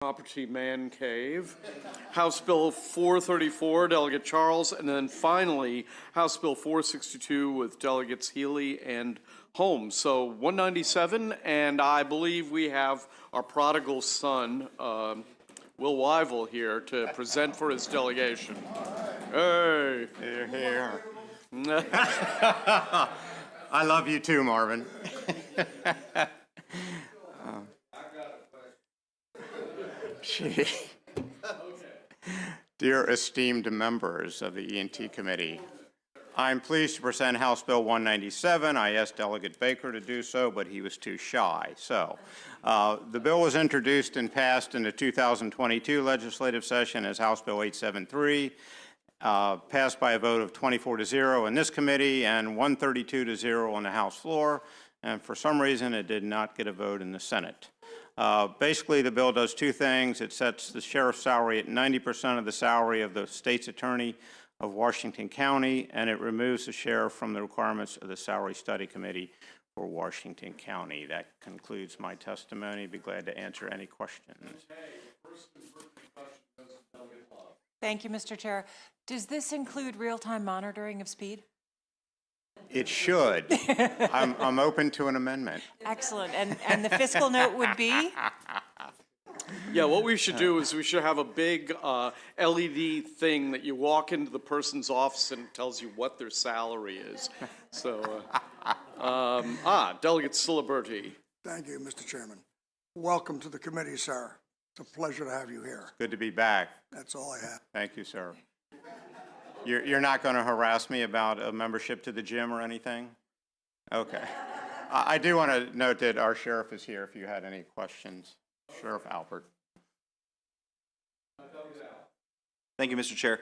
Property Man Cave, House Bill 434, Delegate Charles, and then finally, House Bill 462 with Delegates Healy and Holmes. So 197, and I believe we have our prodigal son, Will Wyville, here to present for his delegation. Hey! Here. I love you too, Marvin. Dear esteemed members of the ENT Committee, I'm pleased to present House Bill 197. I asked Delegate Baker to do so, but he was too shy. So, the bill was introduced and passed in the 2022 legislative session as House Bill 873, passed by a vote of 24-0 in this committee and 132-0 on the House floor, and for some reason it did not get a vote in the Senate. Basically, the bill does two things. It sets the sheriff's salary at 90% of the salary of the state's attorney of Washington County, and it removes the sheriff from the requirements of the Salary Study Committee for Washington County. That concludes my testimony. Be glad to answer any questions. Thank you, Mr. Chair. Does this include real-time monitoring of speed? It should. I'm open to an amendment. Excellent. And the fiscal note would be? Yeah, what we should do is we should have a big LED thing that you walk into the person's office and it tells you what their salary is. So, Delegate Siliberti. Thank you, Mr. Chairman. Welcome to the committee, sir. It's a pleasure to have you here. Good to be back. That's all I have. Thank you, sir. You're not going to harass me about a membership to the gym or anything? Okay. I do want to note that our sheriff is here if you had any questions. Sheriff Albert. Thank you, Mr. Chair.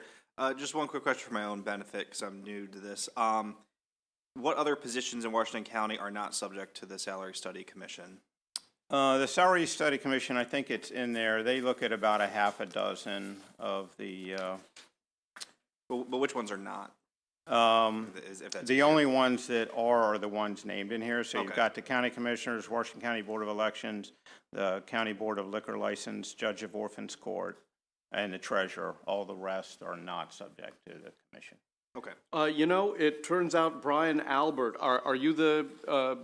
Just one quick question for my own benefit because I'm new to this. What other positions in Washington County are not subject to the Salary Study Commission? The Salary Study Commission, I think it's in there. They look at about a half a dozen of the... But which ones are not? The only ones that are the ones named in here. So okay. You've got the County Commissioners, Washington County Board of Elections, the County Board of Liquor License, Judge of Orphans Court, and the Treasurer. All the rest are not subject to the Commission. Okay. You know, it turns out Brian Albert, are you the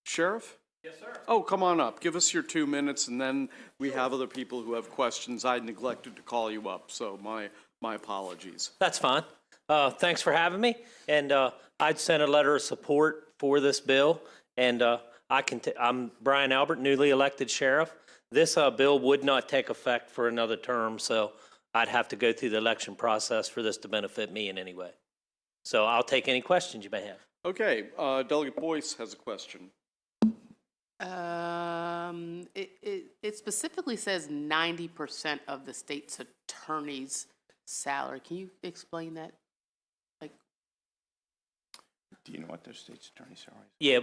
sheriff? Yes, sir. Oh, come on up. Give us your 2 minutes, and then we have other people who have questions. I neglected to call you up, so my apologies. That's fine. Thanks for having me. And I'd sent a letter of support for this bill. And I'm Brian Albert, newly elected sheriff. This bill would not take effect for another term, so I'd have to go through the election process for this to benefit me in any way. So I'll take any questions you may have. Okay, Delegate Boyce has a question. It specifically says 90% of the state's attorney's salary. Can you explain that? Like, Do you know what their state's attorney's salary is? Yeah,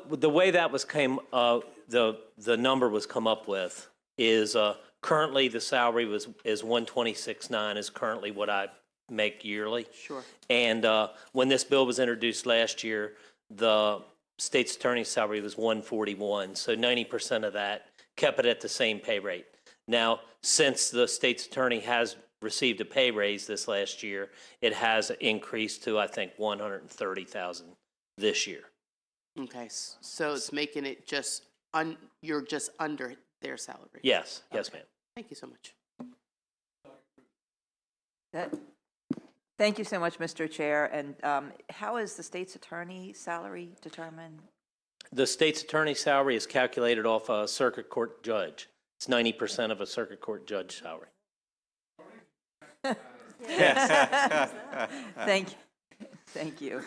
the way that was the number was come up with is currently the salary is $126,900 is currently what I make yearly. Sure. And when this bill was introduced last year, the state's attorney's salary was $141,000, so 90% of that kept it at the same pay rate. Now, since the state's attorney has received a pay raise this last year, it has increased to, I think, $130,000 this year. Okay, so it's making it just, you're just under their salary? Yes, yes, ma'am. Thank you so much. Thank you so much, Mr. Chair. And how is the state's attorney salary determined? The state's attorney's salary is calculated off a circuit court judge. It's 90% of a circuit court judge salary. Thank you.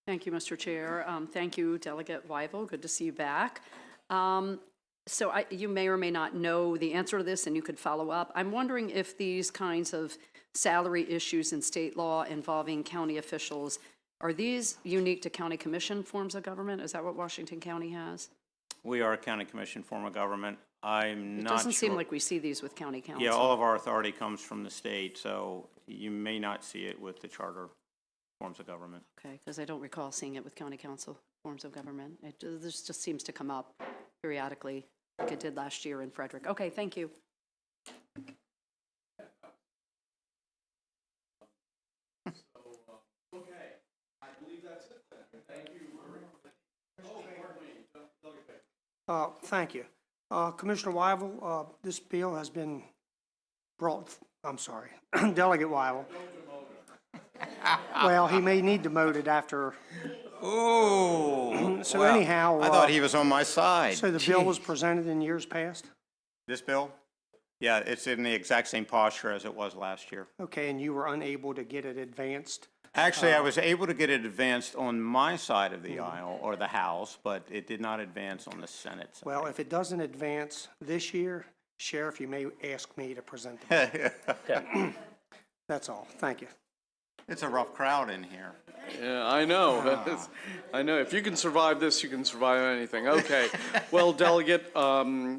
Thank you, Mr. Chair. Thank you, Delegate Wyville. Good to see you back. So you may or may not know the answer to this, and you could follow up. I'm wondering if these kinds of salary issues in state law involving county officials, are these unique to county commission forms of government? Is that what Washington County has? We are a county commission form of government. I'm not sure. It doesn't seem like we see these with county council. Yeah, all of our authority comes from the state, so you may not see it with the charter forms of government. Okay, because I don't recall seeing it with county council forms of government. This just seems to come up periodically. like it did last year in Frederick. Okay, thank you. Thank you. Commissioner Wyval, this bill has been brought, I'm sorry, Delegate Wyval. Well, he may need to mote it after, Ooh. so well, anyhow. I thought he was on my side. So the bill was presented in years past? This bill? Yeah, it's in the exact same posture as it was last year. Okay, and you were unable to get it advanced? Actually, I was able to get it advanced on my side of the aisle, or the House, but it did not advance on the Senate side. Well, if it doesn't advance this year, Sheriff, you may ask me to present the bill. That's all. Thank you. It's a rough crowd in here. Yeah, I know. I know. If you can survive this, you can survive anything. Okay. Well, Delegate,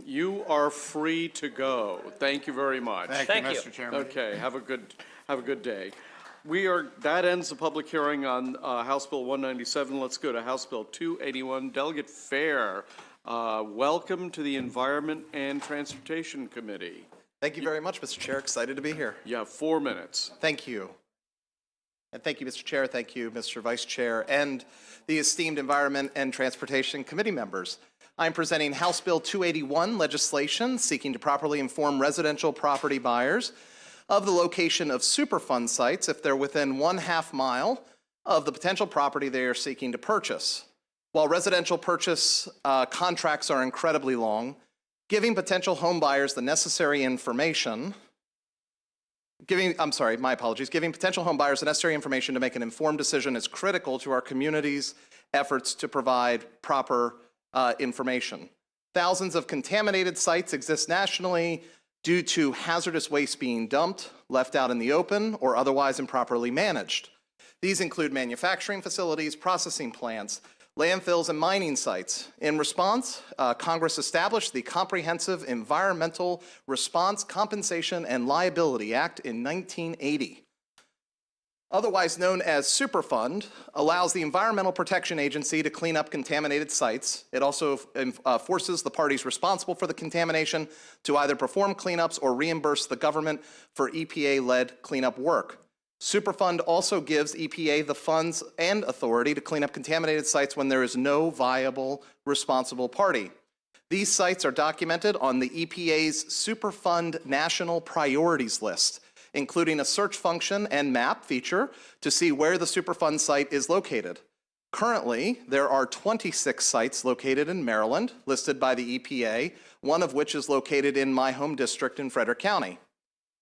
you are free to go. Thank you very much. Thank you, Mr. Chairman. Okay. Have a good day. That ends the public hearing on House Bill 197. Let's go to House Bill 281. Delegate Fair, welcome to the Environment and Transportation Committee. Thank you very much, Mr. Chair. Excited to be here. You have 4 minutes. Thank you. And thank you, Mr. Chair. Thank you, Mr. Vice Chair, and the esteemed Environment and Transportation Committee members. I'm presenting House Bill 281 legislation seeking to properly inform residential property buyers of the location of Superfund sites if they're within 1/2 mile of the potential property they are seeking to purchase. While residential purchase contracts are incredibly long, giving potential home buyers the necessary information Giving potential home buyers the necessary information to make an informed decision is critical to our community's efforts to provide proper information. Thousands of contaminated sites exist nationally due to hazardous waste being dumped, left out in the open, or otherwise improperly managed. These include manufacturing facilities, processing plants, landfills, and mining sites. In response, Congress established the Comprehensive Environmental Response, Compensation, and Liability Act in 1980. Otherwise known as Superfund, allows the Environmental Protection Agency to clean up contaminated sites. It also forces the parties responsible for the contamination to either perform cleanups or reimburse the government for EPA-led cleanup work. Superfund also gives EPA the funds and authority to clean up contaminated sites when there is no viable responsible party. These sites are documented on the EPA's Superfund National Priorities List, including a search function and map feature to see where the Superfund site is located. Currently, there are 26 sites located in Maryland, listed by the EPA, one of which is located in my home district in Frederick County.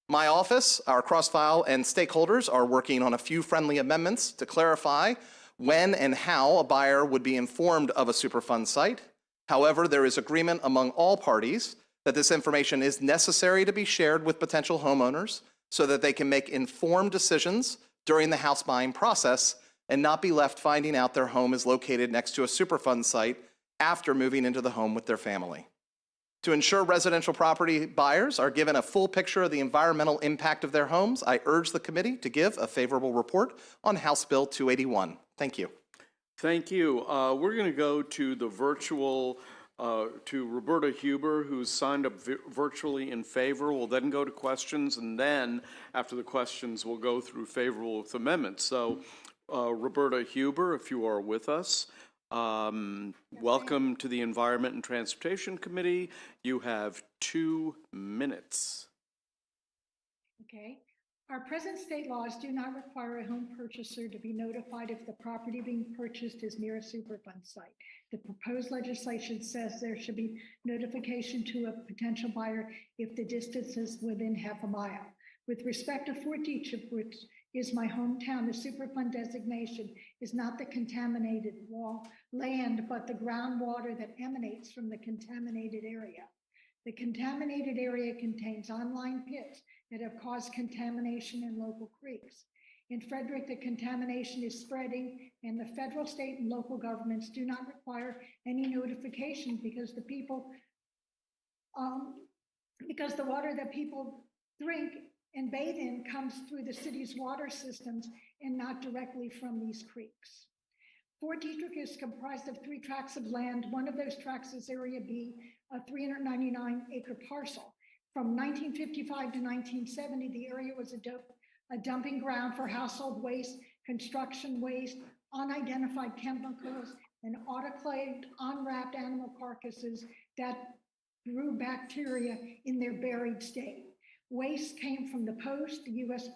My office, our cross-file, and stakeholders are working on a few friendly amendments to clarify when and how a buyer would be informed of a Superfund site. However, there is agreement among all parties that this information is necessary to be shared with potential homeowners so that they can make informed decisions during the house buying process and not be left finding out their home is located next to a Superfund site after moving into the home with their family. To ensure residential property buyers are given a full picture of the environmental impact of their homes, I urge the committee to give a favorable report on House Bill 281. Thank you. Thank you. We're going to go to the virtual, to Roberta Huber, who's signed up virtually in favor. We'll then go to questions, and then after the questions, we'll go through favorable with amendments. So, Roberta Huber, if you are with us. Welcome to the Environment and Transportation Committee. You have 2 minutes. Okay. Our present state laws do not require a home purchaser to be notified if the property being purchased is near a Superfund site. The proposed legislation says there should be notification to a potential buyer if the distance is within 1/2 mile. With respect to Fort Detrick, which is my hometown, the Superfund designation is not the contaminated land, but the groundwater that emanates from the contaminated area. The contaminated area contains online pits that have caused contamination in local creeks. In Frederick, the contamination is spreading, and the federal, state, and local governments do not require any notification because the water that people drink and bathe in comes through the city's water systems and not directly from these creeks. Fort Detrick is comprised of 3 tracts of land. One of those tracts is Area B a 399-acre parcel. From 1955 to 1970, the area was a dumping ground for household waste, construction waste, unidentified chemicals, and autoclaved, unwrapped animal carcasses that grew bacteria in their buried state. Waste came from the Post, the U.S.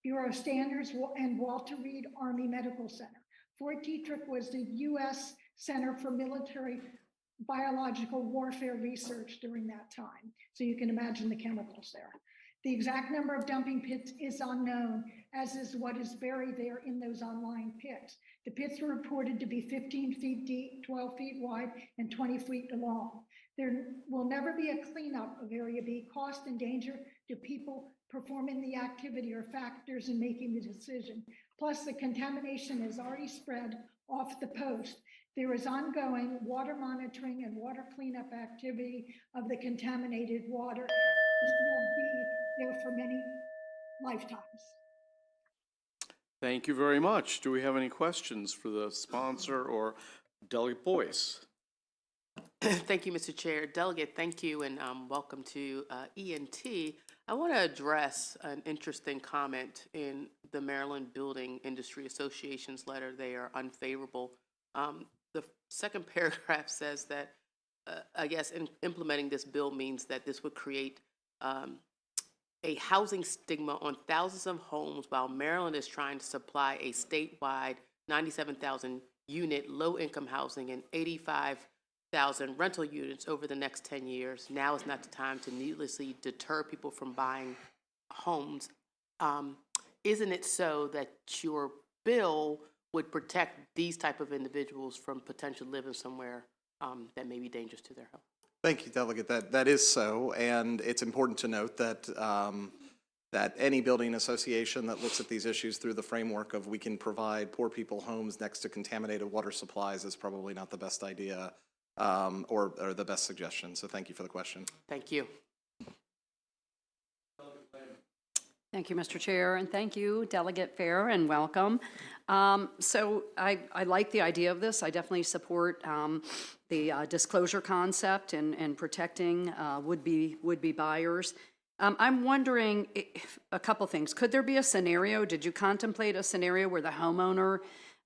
Bureau of Standards, and Walter Reed Army Medical Center. Fort Detrick was the U.S. Center for Military Biological Warfare Research during that time. So you can imagine the chemicals there. The exact number of dumping pits is unknown, as is what is buried there in those unlined pits. The pits were reported to be 15 feet deep, 12 feet wide, and 20 feet long. There will never be a cleanup of Area B. Cost and danger to people performing the activity are factors in making the decision. Plus, the contamination has already spread off the Post. There is ongoing water monitoring and water cleanup activity of the contaminated water. This will be there for many lifetimes. Thank you very much. Do we have any questions for the sponsor or Delegate Boyce? Thank you, Mr. Chair. Delegate, thank you, and welcome to ENT. I want to address an interesting comment in the Maryland Building Industry Association's letter. They are unfavorable. The second paragraph says that, I guess, implementing this bill means that this would create a housing stigma on thousands of homes while Maryland is trying to supply a statewide 97,000 unit low-income housing and 85,000 rental units over the next 10 years. Now is not the time to needlessly deter people from buying homes. Isn't it so that your bill would protect these type of individuals from potential living somewhere that may be dangerous to their health? Thank you, Delegate. That is so, and it's important to note that that any building association that looks at these issues through the framework of we can provide poor people homes next to contaminated water supplies is probably not the best idea or the best suggestion. So thank you for the question. Thank you. Thank you, Mr. Chair, and thank you, Delegate Fair, and welcome. So I like the idea of this. I definitely support the disclosure concept and protecting would-be buyers. I'm wondering a couple things. Could there be a scenario, did you contemplate a scenario where the homeowner,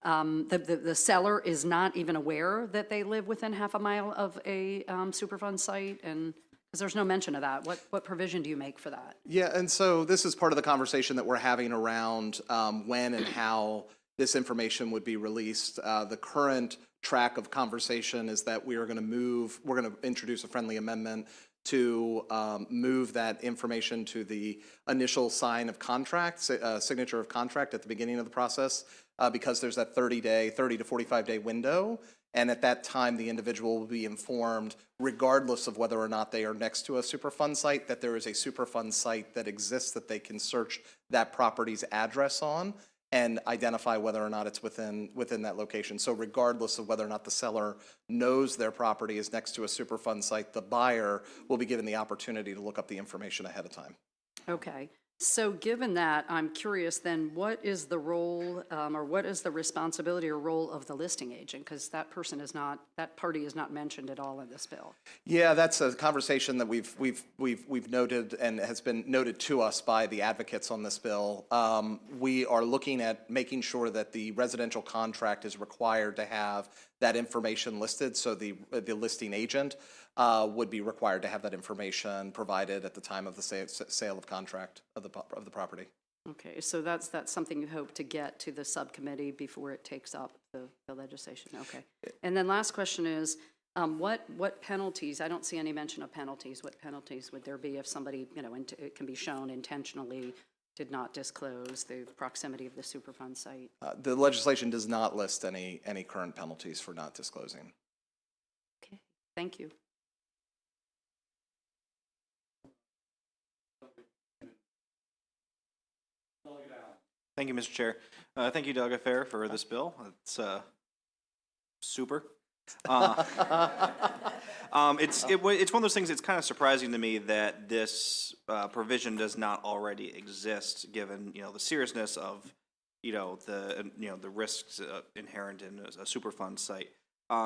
the seller is not even aware that they live within half a mile of a Superfund site? And because there's no mention of that. What provision do you make for that? Yeah, and so this is part of the conversation that we're having around when and how this information would be released. The current track of conversation is that we're going to introduce a friendly amendment to move that information to the initial sign of contract, signature of contract at the beginning of the process, because there's that 30 to 45-day window. And at that time, the individual will be informed, regardless of whether or not they are next to a Superfund site, that there is a Superfund site that exists that they can search that property's address on and identify whether or not it's within that location. So regardless of whether or not the seller knows their property is next to a Superfund site, the buyer will be given the opportunity to look up the information ahead of time. Okay. So given that, I'm curious then, what is the role or what is the responsibility or role of the listing agent? Because that party is not mentioned at all in this bill. Yeah, that's a conversation that we've noted and has been noted to us by the advocates on this bill. We are looking at making sure that the residential contract is required to have that information listed, so the listing agent would be required to have that information provided at the time of the sale of contract of the property. Okay, so that's something you hope to get to the subcommittee before it takes up the legislation. Okay, and then last question is, what penalties? I don't see any mention of penalties. What penalties would there be if somebody, it can be shown intentionally did not disclose the proximity of the Superfund site? The legislation does not list any current penalties for not disclosing. Okay, thank you. Thank you, Mr. Chair. Thank you, Delegate Fair, for this bill. It's super. It's one of those things. It's kind of surprising to me that this provision does not already exist, given the seriousness of the risks inherent in a Superfund site.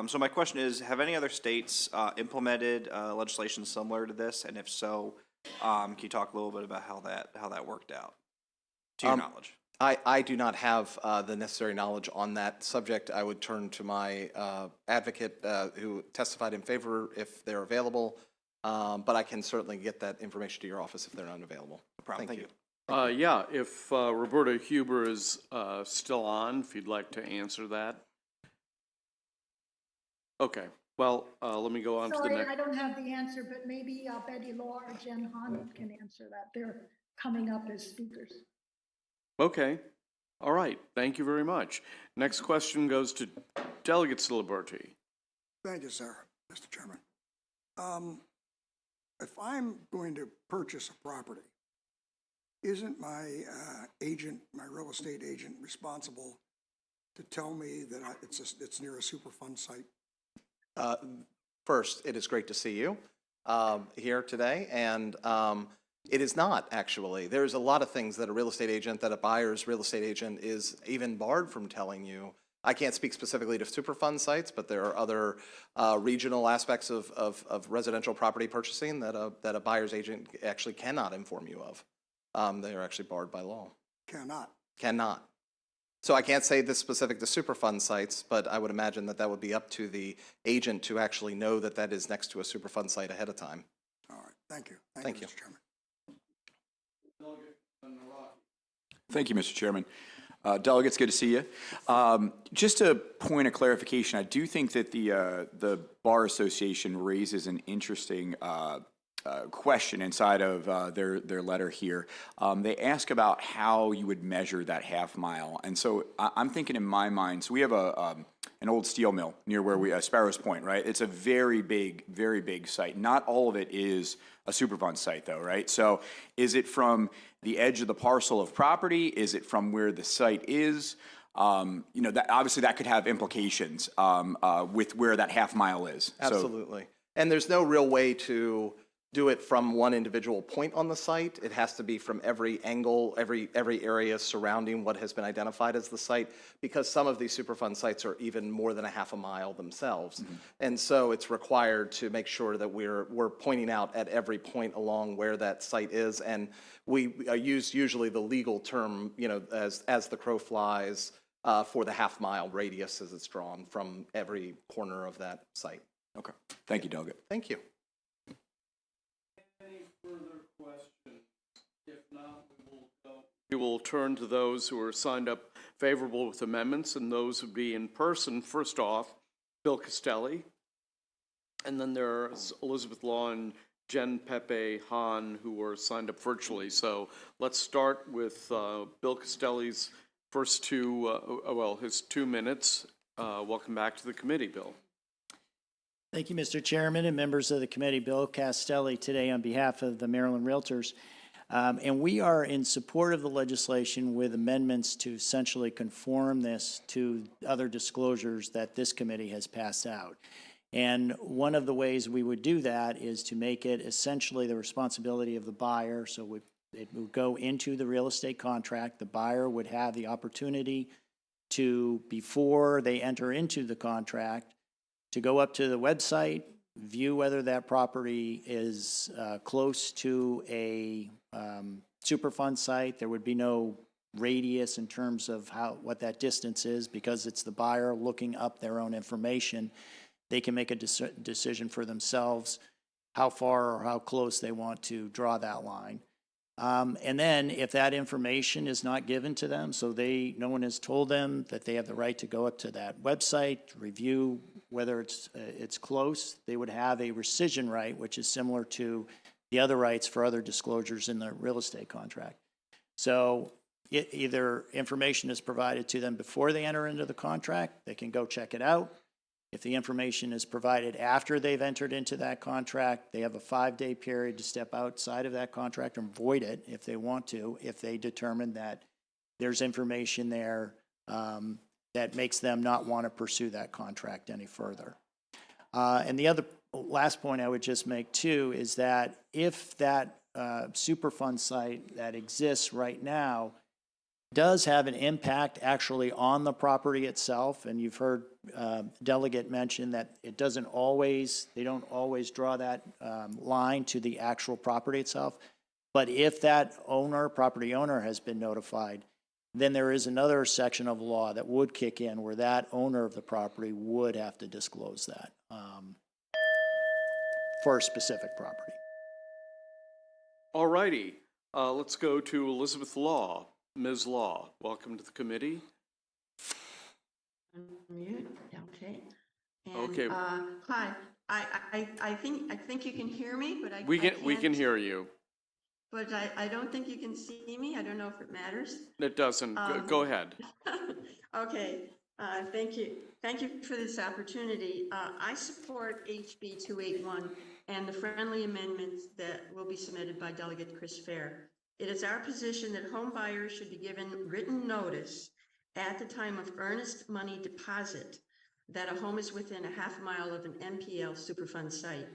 So my question is, have any other states implemented legislation similar to this? And if so, can you talk a little bit about how that worked out, to your knowledge? I do not have the necessary knowledge on that subject. I would turn to my advocate who testified in favor if they're available, but I can certainly get that information to your office if they're not available. No problem. Thank you. Yeah, if Roberta Huber is still on, if you'd like to answer that. Okay, well, let me go on to the Sorry, next. I don't have the answer, but maybe Betty Law or Jen Han can answer that. They're coming up as speakers. Okay, all right, thank you very much. Next question goes to Delegate Siliberti. Thank you, sir, Mr. Chairman. If I'm going to purchase a property, isn't my agent, my real estate agent, responsible to tell me that it's near a Superfund site? First, it is great to see you here today, and it is not, actually. There's a lot of things that a real estate agent, that a buyer's real estate agent is even barred from telling you. I can't speak specifically to Superfund sites, but there are other regional aspects of residential property purchasing that a buyer's agent actually cannot inform you of. They are actually barred by law. Cannot. Cannot. So I can't say this specific to Superfund sites, but I would imagine that would be up to the agent to actually know that that is next to a Superfund site ahead of time. All right, thank you. Thank you. Mr. Chairman. Thank you, Mr. Chairman. Delegates, good to see you. Just a point of clarification, I do think that the Bar Association raises an interesting question inside of their letter here. They ask about how you would measure that half mile. And so I'm thinking in my mind, so we have an old steel mill near where we, Sparrows Point, right? It's a very big site. Not all of it is a Superfund site though, right? So is it from the edge of the parcel of property? Is it from where the site is? You know, that obviously that could have implications with where that half mile is. Absolutely. And there's no real way to do it from one individual point on the site. It has to be from every angle, every area surrounding what has been identified as the site, because some of these Superfund sites are even more than a half a mile themselves. Mm-hmm. And so it's required to make sure that we're pointing out at every point along where that site is. And we use usually the legal term, you know, as the crow flies for the half mile radius as it's drawn from every corner of that site. Okay. Thank you, Delegate. Thank you. Further questions? If not, we will turn to those who are signed up favorable with amendments, and those would be in person. First off, Bill Castelli, and then there's Elizabeth Law and Jen Pepe Han, who were signed up virtually. So let's start with Bill Castelli's first his 2 minutes. Welcome back to the committee, Bill. Thank you, Mr. Chairman and members of the committee. Bill Castelli today on behalf of the Maryland Realtors. And we are in support of the legislation with amendments to essentially conform this to other disclosures that this committee has passed out. And one of the ways we would do that is to make it essentially the responsibility of the buyer. So it would go into the real estate contract. The buyer would have the opportunity to, before they enter into the contract, to go up to the website, view whether that property is close to a Superfund site. There would be no radius in terms of what that distance is, because it's the buyer looking up their own information. They can make a decision for themselves how far or how close they want to draw that line. And then if that information is not given to them, so no one has told them that they have the right to go up to that website, review whether it's close, they would have a rescission right, which is similar to the other rights for other disclosures in the real estate contract. So either information is provided to them before they enter into the contract, they can go check it out. If the information is provided after they've entered into that contract, they have a 5-day period to step outside of that contract and void it if they want to, if they determine that there's information there that makes them not want to pursue that contract any further. And the last point I would just make too is that if that Superfund site that exists right now does have an impact actually on the property itself. And you've heard Delegate mention that they don't always draw that line to the actual property itself. But if that property owner has been notified, then there is another section of law that would kick in where that owner of the property would have to disclose that for a specific property. All righty, let's go to Elizabeth Law. Ms. Law, welcome to the committee. Unmute, okay. And, Okay. Hi, I think you can hear me, but We can hear you. But I don't think you can see me. I don't know if it matters. It doesn't. Go ahead. Okay, thank you. Thank you for this opportunity. I support HB 281 and the friendly amendments that will be submitted by Delegate Chris Fair. It is our position that home buyers should be given written notice at the time of earnest money deposit that a home is within a half mile of an MPL Superfund site.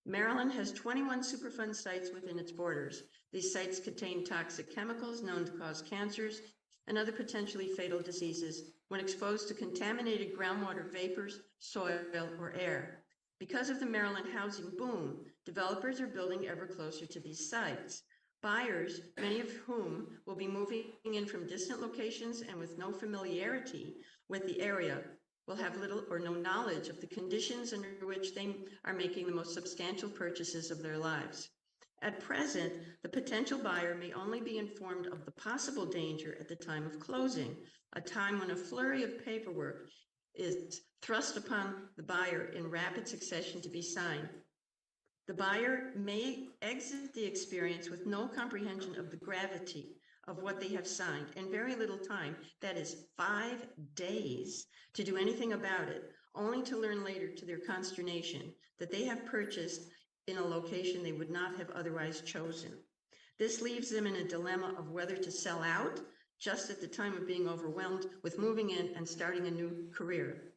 Maryland has 21 Superfund sites within its borders. These sites contain toxic chemicals known to cause cancers and other potentially fatal diseases when exposed to contaminated groundwater vapors, soil, or air. Because of the Maryland housing boom, developers are building ever closer to these sites. Buyers, many of whom will be moving in from distant locations and with no familiarity with the area, will have little or no knowledge of the conditions under which they are making the most substantial purchases of their lives. At present, the potential buyer may only be informed of the possible danger at the time of closing, a time when a flurry of paperwork is thrust upon the buyer in rapid succession to be signed. The buyer may exit the experience with no comprehension of the gravity of what they have signed and very little time, that is 5 days, to do anything about it, only to learn later to their consternation that they have purchased in a location they would not have otherwise chosen. This leaves them in a dilemma of whether to sell out just at the time of being overwhelmed with moving in and starting a new career.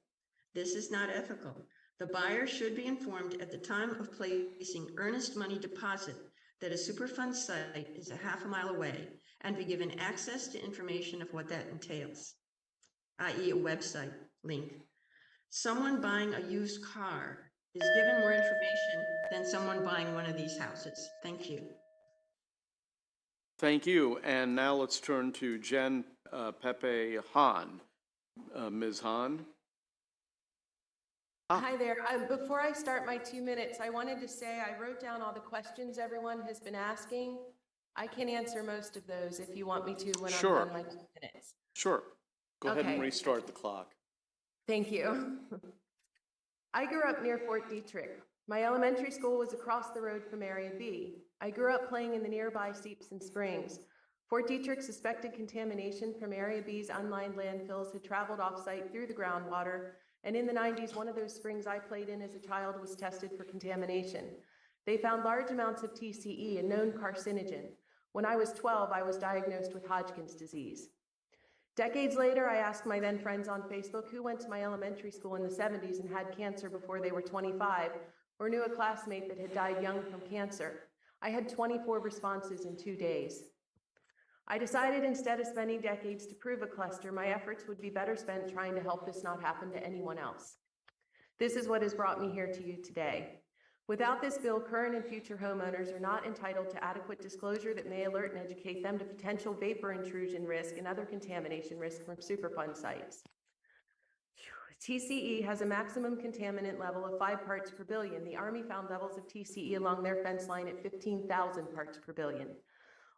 This is not ethical. The buyer should be informed at the time of placing earnest money deposit that a Superfund site is a half a mile away and be given access to information of what that entails, i.e. a website link. Someone buying a used car is given more information than someone buying one of these houses. Thank you. Thank you. And now let's turn to Jen Pepe Han. Ms. Han. Hi there. Before I start my 2 minutes, I wanted to say I wrote down all the questions everyone has been asking. I can answer most of those if you want me to when I'm done my 2 minutes. Sure. Go ahead and Okay. restart the clock. Thank you. I grew up near Fort Detrick. My elementary school was across the road from Area B. I grew up playing in the nearby Seeps and Springs. Fort Detrick's suspected contamination from Area B's unlined landfills had traveled off-site through the groundwater, and in the 90s, one of those springs I played in as a child was tested for contamination. They found large amounts of TCE, a known carcinogen. When I was 12, I was diagnosed with Hodgkin's disease. Decades later, I asked my then friends on Facebook who went to my elementary school in the 70s and had cancer before they were 25, or knew a classmate that had died young from cancer. I had 24 responses in 2 days. I decided instead of spending decades to prove a cluster, my efforts would be better spent trying to help this not happen to anyone else. This is what has brought me here to you today. Without this bill, current and future homeowners are not entitled to adequate disclosure that may alert and educate them to potential vapor intrusion risk and other contamination risk from Superfund sites. TCE has a maximum contaminant level of 5 parts per billion. The Army found levels of TCE along their fence line at 15,000 parts per billion.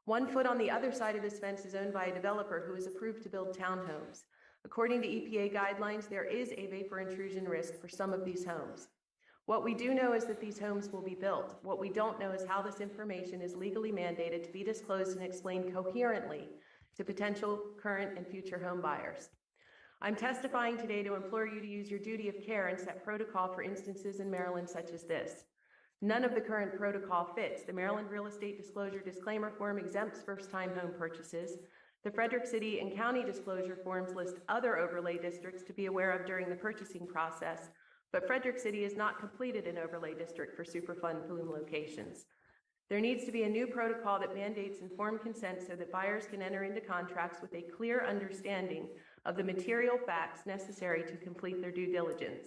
1 foot on the other side of this fence is owned by a developer who is approved to build townhomes. According to EPA guidelines, there is a vapor intrusion risk for some of these homes. What we do know is that these homes will be built. What we don't know is how this information is legally mandated to be disclosed and explained coherently to potential current and future home buyers. I'm testifying today to implore you to use your duty of care and set protocol for instances in Maryland such as this. None of the current protocol fits. The Maryland Real Estate Disclosure Disclaimer Form exempts first-time home purchases. The Frederick City and County disclosure forms list other overlay districts to be aware of during the purchasing process, but Frederick City has not completed an overlay district for Superfund plume locations. There needs to be a new protocol that mandates informed consent so that buyers can enter into contracts with a clear understanding of the material facts necessary to complete their due diligence.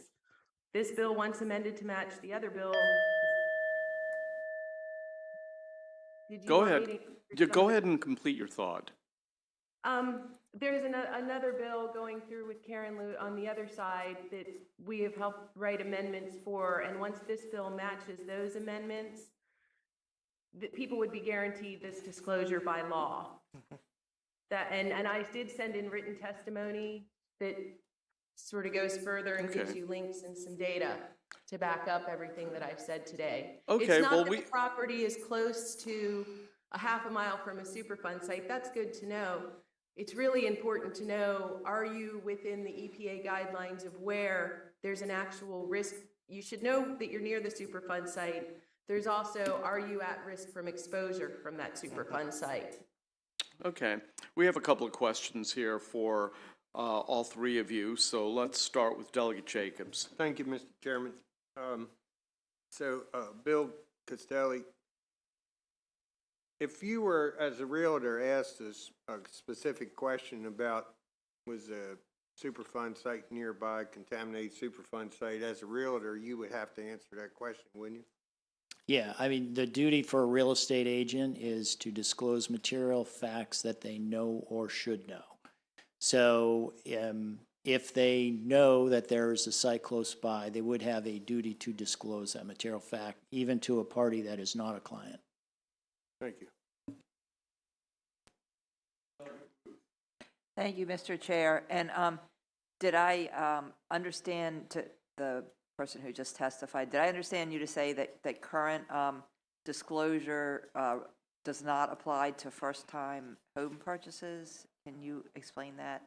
This bill, once amended to match the other bill. Did you Go want me ahead. to- Yeah, go ahead and complete your thought. There's another bill going through with Karen Lute on the other side that we have helped write amendments for, and once this bill matches those amendments, that people would be guaranteed this disclosure by law. That, and I did send in written testimony that sort of goes further and gives Okay. you links and some data to back up everything that I've said today. Okay, It's not well, that we- the property is close to a half a mile from a Superfund site. That's good to know. It's really important to know, are you within the EPA guidelines of where there's an actual risk? You should know that you're near the Superfund site. There's also, are you at risk from exposure from that Superfund site? Okay, we have a couple of questions here for all three of you, so let's start with Delegate Jacobs. Thank you, Mr. Chairman. Bill Costelli, if you were, as a realtor, asked us a specific question about was a Superfund site nearby, contaminated Superfund site, as a realtor, you would have to answer that question, wouldn't you? Yeah, I mean, the duty for a real estate agent is to disclose material facts that they know or should know. So if they know that there is a site close by, they would have a duty to disclose that material fact, even to a party that is not a client. Thank you. Thank you, Mr. Chair. And did I understand to the person who just testified, did I understand you to say that current disclosure does not apply to first-time home purchases? Can you explain that?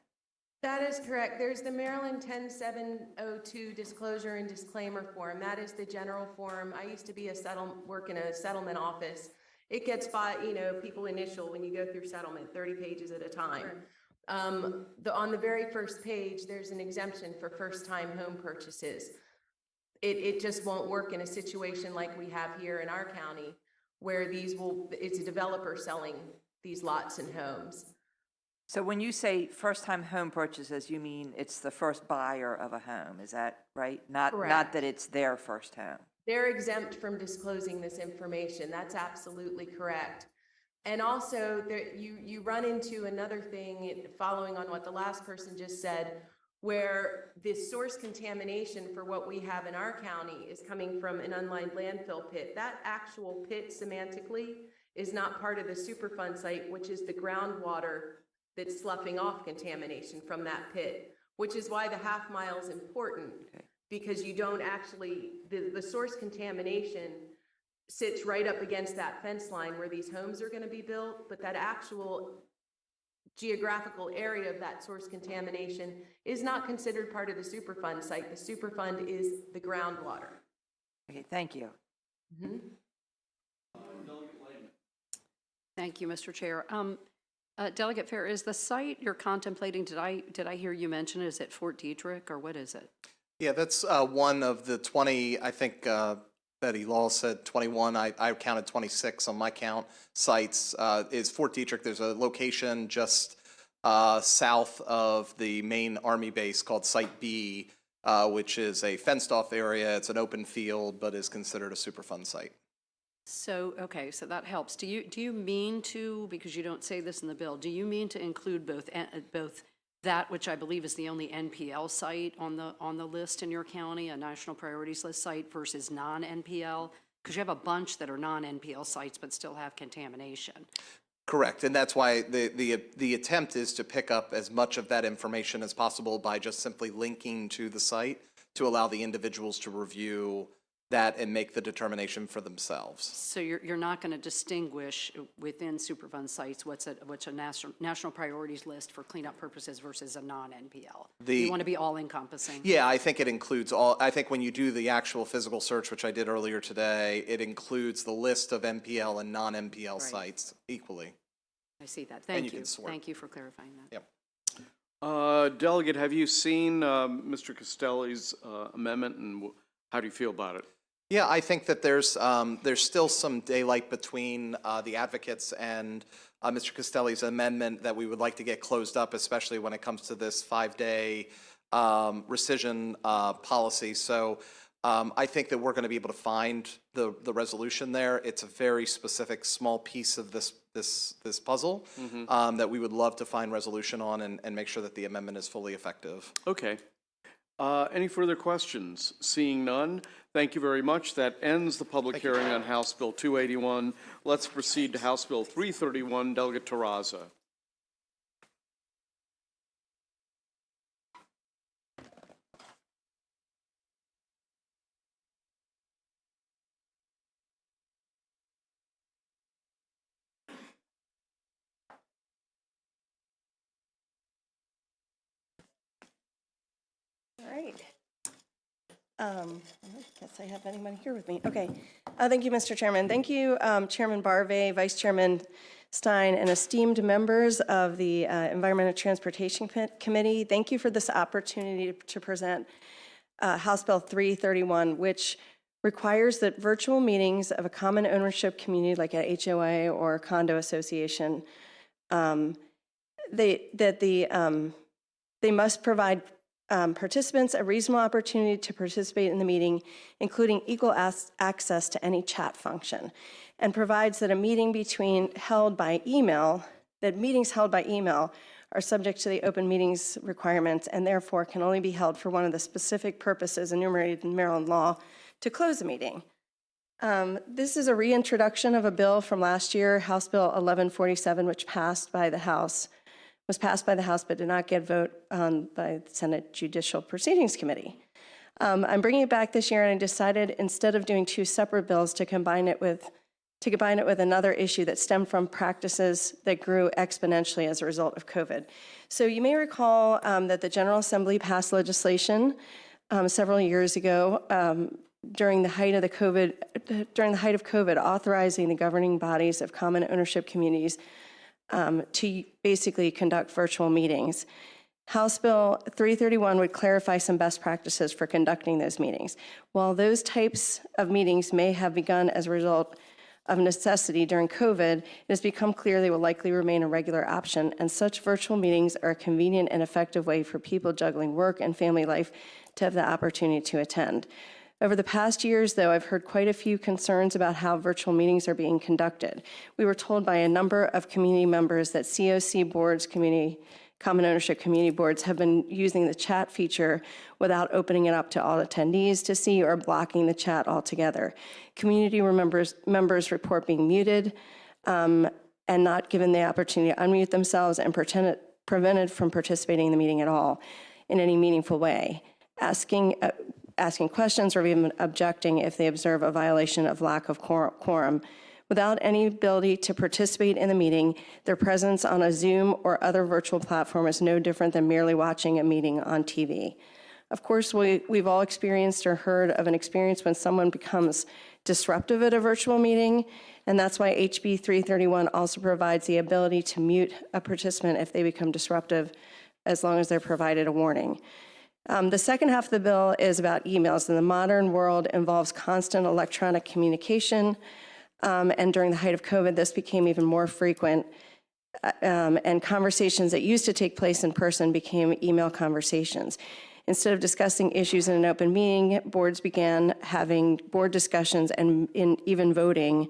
That is correct. There's the Maryland 10702 disclosure and disclaimer form. That is the general form. I used to be work in a settlement office. It gets by, people initial when you go through settlement, 30 pages at a time. On the very first page, there's an exemption for first-time home purchases. It just won't work in a situation like we have here in our county, where it's a developer selling these lots and homes. So when you say first-time home purchases, you mean it's the first buyer of a home, is that right? Not that it's their first home. They're exempt from disclosing this information. That's absolutely correct. And also, you run into another thing, following on what the last person just said, where the source contamination for what we have in our county is coming from an unlined landfill pit. That actual pit semantically is not part of the Superfund site, which is the groundwater that's sloughing off contamination from that pit, which is why the half mile is important, because you don't actually, the source contamination sits right up against that fence line where these homes are going to be built, but that actual geographical area of that source contamination is not considered part of the Superfund site. The Superfund is the groundwater. Okay, thank you. Mm-hmm. Thank you, Mr. Chair. Delegate Fair, is the site you're contemplating, did I hear you mention, is it Fort Detrick, or what is it? Yeah, that's one of the 20, I think Betty Law said 21, I counted 26 on my count, sites, is Fort Detrick. There's a location just south of the main Army base called Site B, which is a fenced-off area. It's an open field, but is considered a Superfund site. So, okay, so that helps. Do you mean to, because you don't say this in the bill, do you mean to include both that, which I believe is the only NPL site on the list in your county, a National Priorities List site, versus non-NPL? Because you have a bunch that are non-NPL sites but still have contamination. Correct, and that's why the attempt is to pick up as much of that information as possible by just simply linking to the site to allow the individuals to review that and make the determination for themselves. So you're not going to distinguish within Superfund sites what's a national priorities list for cleanup purposes versus a non-NPL? You want to be all encompassing? Yeah, I think it includes all. I think when you do the actual physical search, which I did earlier today, it includes the list of NPL and non-NPL sites equally. I see that. And you Thank you. can sort. Thank you for clarifying that. Yep. Delegate, have you seen Mr. Costelli's amendment, and how do you feel about it? Yeah, I think that there's still some daylight between the advocates and Mr. Castelli's amendment that we would like to get closed up, especially when it comes to this 5-day rescission policy. So I think that we're going to be able to find the resolution there. It's a very specific, small piece of this puzzle that we would love to find resolution on and make sure that the amendment is fully effective. Okay. Any further questions? Seeing none, thank you very much. That ends the public hearing on House Bill 281. Let's proceed to House Bill 331. Delegate Terraza. All right. I guess I have anyone here with me. Okay. Thank you, Mr. Chairman. Thank you, Chairman Barve, Vice Chairman Stein, and esteemed members of the Environment and Transportation Committee. Thank you for this opportunity to present House Bill 331, which requires that virtual meetings of a common ownership community like a HOA or a condo association, they must provide participants a reasonable opportunity to participate in the meeting, including equal access to any chat function, and provides that meetings held by email are subject to the open meetings requirements and therefore can only be held for one of the specific purposes enumerated in Maryland law to close a meeting. This is a reintroduction of a bill from last year, House Bill 1147, which was passed by the House but did not get vote on by the Senate Judicial Proceedings Committee. I'm bringing it back this year, and I decided instead of doing two separate bills to combine it with another issue that stemmed from practices that grew exponentially as a result of COVID. So you may recall that the General Assembly passed legislation several years ago during the height of COVID, authorizing the governing bodies of common ownership communities to basically conduct virtual meetings. House Bill 331 would clarify some best practices for conducting those meetings. While those types of meetings may have begun as a result of necessity during COVID, it has become clear they will likely remain a regular option, and such virtual meetings are a convenient and effective way for people juggling work and family life to have the opportunity to attend. Over the past years, though, I've heard quite a few concerns about how virtual meetings are being conducted. We were told by a number of community members that COC boards, common ownership community boards, have been using the chat feature without opening it up to all attendees to see or blocking the chat altogether. Community members report being muted and not given the opportunity to unmute themselves and prevented from participating in the meeting at all in any meaningful way. Asking questions or even objecting if they observe a violation of lack of quorum. Without any ability to participate in the meeting, their presence on a Zoom or other virtual platform is no different than merely watching a meeting on TV. Of course, we've all experienced or heard of an experience when someone becomes disruptive at a virtual meeting, and that's why HB 331 also provides the ability to mute a participant if they become disruptive, as long as they're provided a warning. The second half of the bill is about emails, and the modern world involves constant electronic communication, and during the height of COVID, this became even more frequent, and conversations that used to take place in person became email conversations. Instead of discussing issues in an open meeting, boards began having board discussions and even voting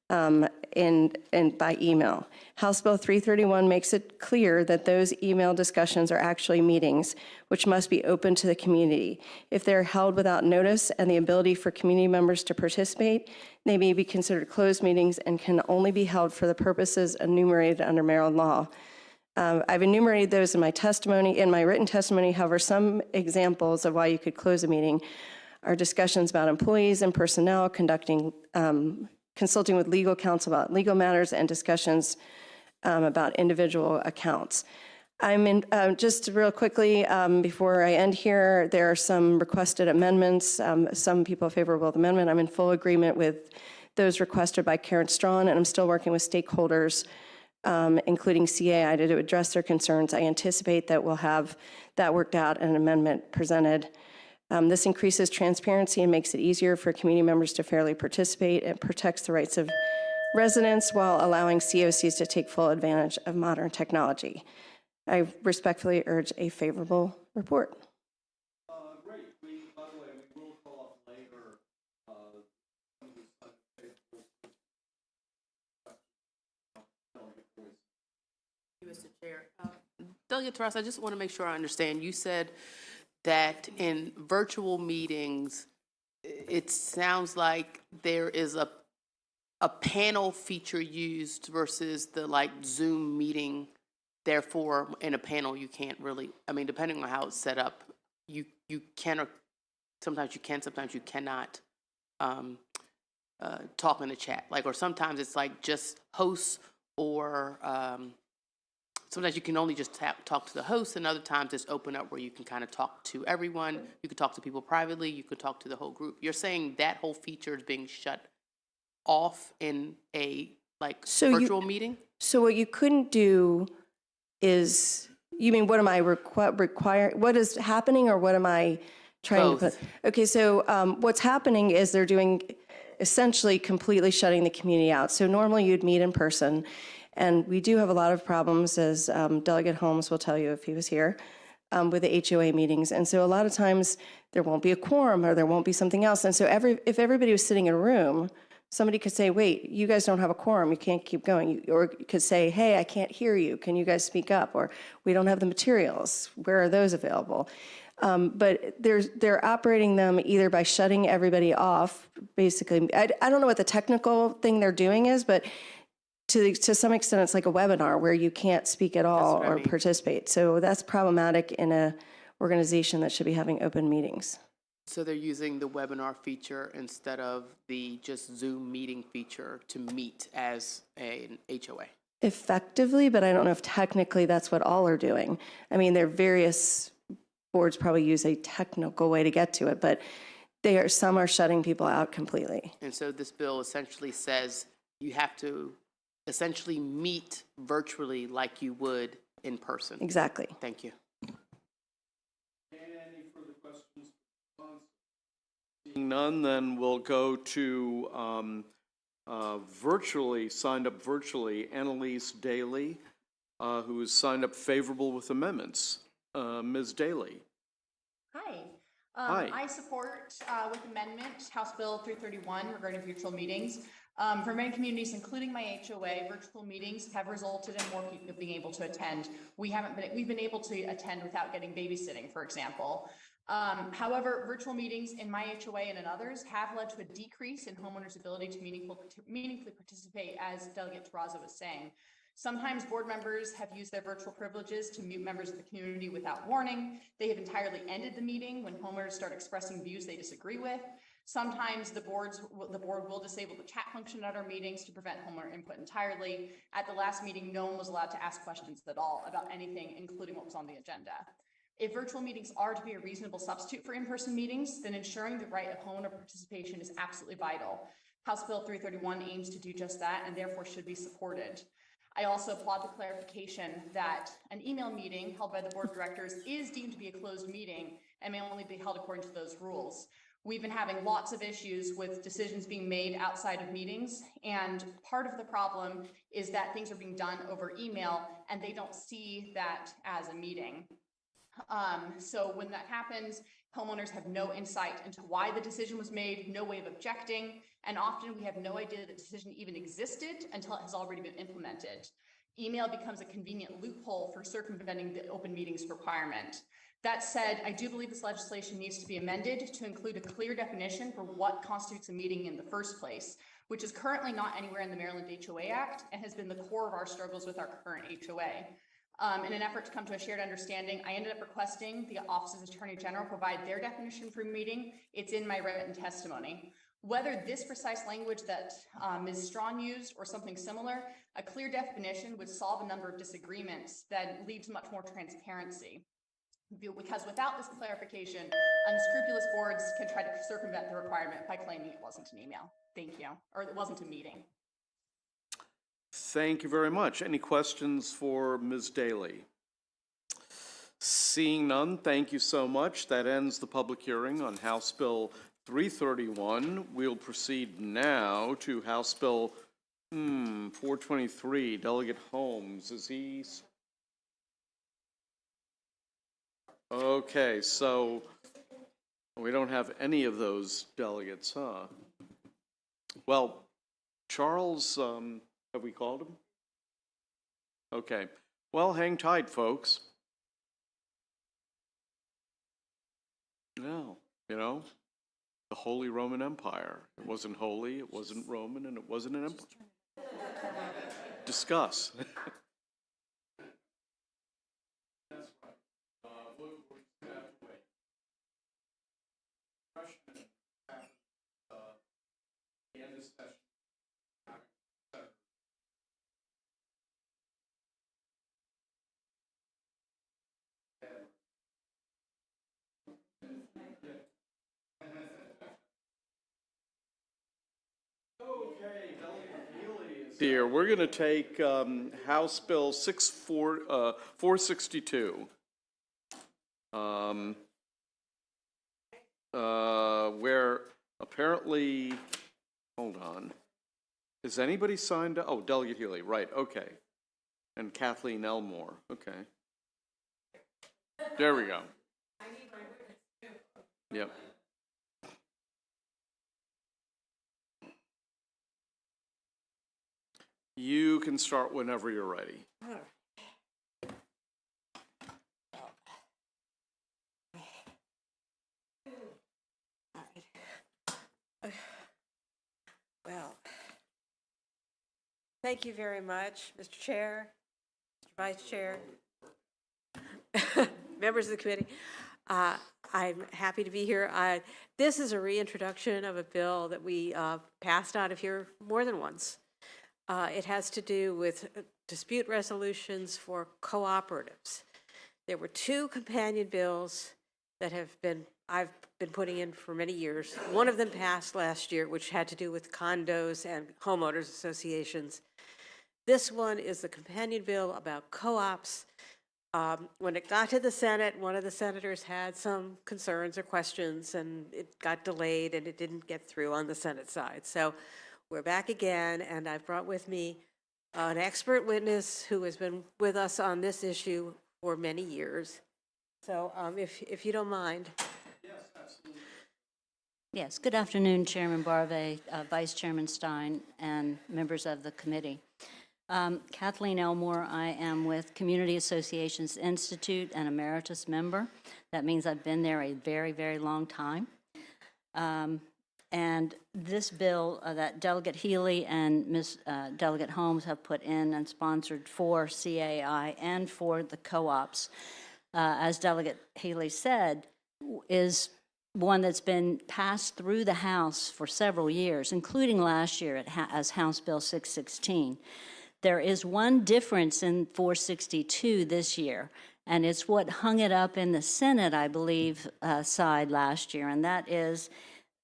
by email. House Bill 331 makes it clear that those email discussions are actually meetings, which must be open to the community. If they're held without notice and the ability for community members to participate, they may be considered closed meetings and can only be held for the purposes enumerated under Maryland law. I've enumerated those in my written testimony. However, some examples of why you could close a meeting are discussions about employees and personnel, consulting with legal counsel about legal matters, and discussions about individual accounts. Just real quickly, before I end here, there are some requested amendments. Some people are favorable to the amendment. I'm in full agreement with those requested by Karen Strawn, and I'm still working with stakeholders, including CAI, to address their concerns. I anticipate that we'll have that worked out and an amendment presented This increases transparency and makes it easier for community members to fairly participate. It protects the rights of residents while allowing COCs to take full advantage of modern technology. I respectfully urge a favorable report. Great. By the way, we will call off later. Mr. Chair. Delegate Taras, I just want to make sure I understand. You said that in virtual meetings, it sounds like there is a panel feature used versus the like Zoom meeting. Therefore, in a panel, you can't really, I mean, depending on how it's set up, you can, or sometimes you can, sometimes you cannot talk in the chat. Like, or sometimes it's like just hosts, or sometimes you can only just talk to the host, and other times it's open up where you can kind of talk to everyone. You can talk to people privately, you could talk to the whole group. You're saying that whole feature is being shut off in a like virtual meeting? So what you couldn't do is, you mean what am I require? What is happening, or what am I trying to put? Okay, so what's happening is they're doing essentially completely shutting the community out. So normally you'd meet in person, and we do have a lot of problems, as Delegate Holmes will tell you if he was here, with the HOA meetings. And so a lot of times there won't be a quorum, or there won't be something else. And so if everybody was sitting in a room, somebody could say, wait, you guys don't have a quorum, you can't keep going. Or you could say, hey, I can't hear you, can you guys speak up? Or we don't have the materials, where are those available? But they're operating them either by shutting everybody off, basically. I don't know what the technical thing they're doing is, but to some extent it's like a webinar where you can't speak at all or participate. So that's problematic in an organization that should be having open meetings. So they're using the webinar feature instead of the just Zoom meeting feature to meet as an HOA? Effectively, but I don't know if technically that's what all are doing. I mean, there are various boards probably use a technical way to get to it, but some are shutting people out completely. And so this bill essentially says you have to essentially meet virtually like you would in person. Exactly. Thank you. Any further questions? Seeing none, then we'll go to signed up virtually, Annalise Daly, who is signed up favorable with amendments. Ms. Daly. Hi. Hi. I support with amendment House Bill 331 regarding virtual meetings. For many communities, including my HOA, virtual meetings have resulted in more people being able to attend. We've been able to attend without getting babysitting, for example. However, virtual meetings in my HOA and in others have led to a decrease in homeowners' ability to meaningfully participate, as Delegate Terrazzo was saying. Sometimes board members have used their virtual privileges to mute members of the community without warning. They have entirely ended the meeting when homeowners start expressing views they disagree with. Sometimes the board will disable the chat function at our meetings to prevent homeowner input entirely. At the last meeting, no one was allowed to ask questions at all about anything, including what was on the agenda. If virtual meetings are to be a reasonable substitute for in-person meetings, then ensuring the right of homeowner participation is absolutely vital. House Bill 331 aims to do just that and therefore should be supported. I also applaud the clarification that an email meeting held by the board of directors is deemed to be a closed meeting and may only be held according to those rules. We've been having lots of issues with decisions being made outside of meetings, and part of the problem is that things are being done over email and they don't see that as a meeting. So when that happens, homeowners have no insight into why the decision was made, no way of objecting, and often we have no idea the decision even existed until it has already been implemented. Email becomes a convenient loophole for circumventing the open meetings requirement. That said, I do believe this legislation needs to be amended to include a clear definition for what constitutes a meeting in the first place, which is currently not anywhere in the Maryland HOA Act and has been the core of our struggles with our current HOA. In an effort to come to a shared understanding, I ended up requesting the Office of Attorney General provide their definition for meeting. It's in my written testimony. Whether this precise language that Ms. Strawn used or something similar, a clear definition would solve a number of disagreements that lead to much more transparency. Because without this clarification, unscrupulous boards can try to circumvent the requirement by claiming it wasn't an email. Thank you. Or it wasn't a meeting. Thank you very much. Any questions for Ms. Daly? Seeing none, thank you so much. That ends the public hearing on House Bill 331. We'll proceed now to House Bill 423. Delegate Holmes, is he? Okay, so we don't have any of those delegates, huh? Well, Charles, have we called him? Okay, well, hang tight, folks. No, you know, the Holy Roman Empire. It wasn't holy, it wasn't Roman, and it wasn't an empire. Discuss. Here, we're going to take House Bill 462, where apparently, hold on, is anybody signed up? Oh, Delegate Healy, right, okay. And Kathleen Elmore, okay. There we go. Yep. You can start whenever you're ready. Well, thank you very much, Mr. Chair, Mr. Vice Chair, members of the committee. I'm happy to be here. This is a reintroduction of a bill that we passed out of here more than once. It has to do with dispute resolutions for cooperatives. There were two companion bills that I've been putting in for many years. One of them passed last year, which had to do with condos and homeowners associations. This one is the companion bill about co-ops. When it got to the Senate, one of the senators had some concerns or questions, and it got delayed, and it didn't get through on the Senate side. So we're back again, and I've brought with me an expert witness who has been with us on this issue for many years. So if you don't mind. Yes, absolutely. Yes, good afternoon, Chairman Barve, Vice Chairman Stein, and members of the committee. Kathleen Elmore, I am with Community Associations Institute, an emeritus member. That means I've been there a very, very long time. And this bill that Delegate Healy and Ms. Delegate Holmes have put in and sponsored for CAI and for the co-ops, as Delegate Healy said, is one that's been passed through the House for several years, including last year as House Bill 616. There is one difference in 462 this year, and it's what hung it up in the Senate, I believe, side last year, and that is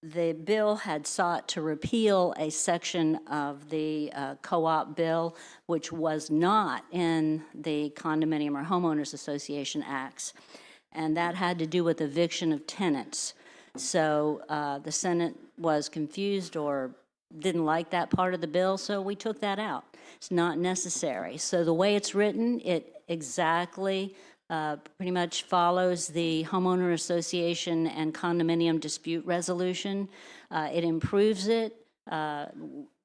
the bill had sought to repeal a section of the co-op bill, which was not in the Condominium or Homeowners Association Acts, and that had to do with eviction of tenants. So the Senate was confused or didn't like that part of the bill, so we took that out. It's not necessary. So the way it's written, it exactly pretty much follows the Homeowner Association and Condominium Dispute Resolution. It improves it.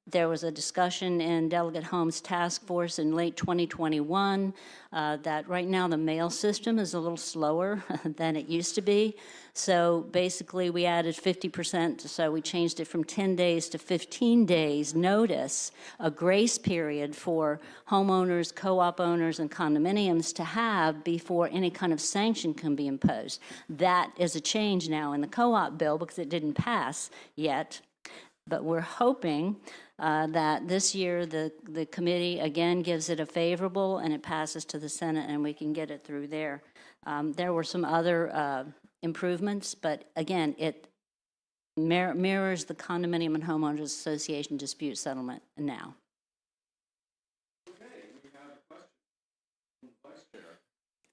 There was a discussion in Delegate Holmes' task force in late 2021 that right now the mail system is a little slower than it used to be. So basically we added 50%, so we changed it from 10 days to 15 days notice, a grace period for homeowners, co-op owners, and condominiums to have before any kind of sanction can be imposed. That is a change now in the co-op bill because it didn't pass yet. But we're hoping that this year the committee again gives it a favorable and it passes to the Senate and we can get it through there. There were some other improvements, but again, it mirrors the Condominium and Homeowners Association dispute settlement now.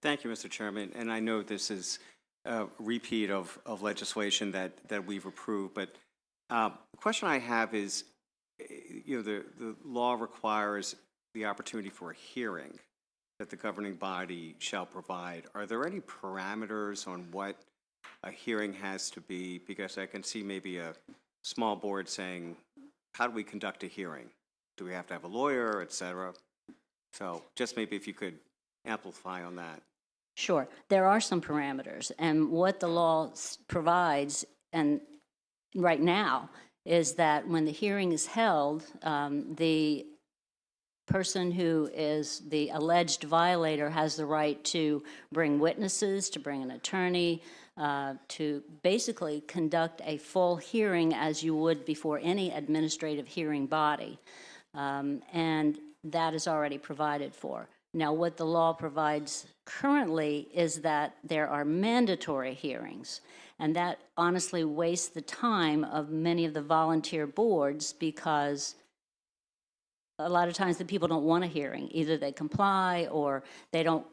Thank you, Mr. Chairman. And I know this is a repeat of legislation that we've approved, but the question I have is, the law requires the opportunity for a hearing that the governing body shall provide. Are there any parameters on what a hearing has to be? Because I can see maybe a small board saying, how do we conduct a hearing? Do we have to have a lawyer, et cetera? So just maybe if you could amplify on that. Sure. There are some parameters, and what the law provides, and right now, is that when the hearing is held, the person who is the alleged violator has the right to bring witnesses, to bring an attorney, to basically conduct a full hearing as you would before any administrative hearing body. And that is already provided for. Now, what the law provides currently is that there are mandatory hearings, and that honestly wastes the time of many of the volunteer boards, because a lot of times the people don't want a hearing. Either they comply or they don't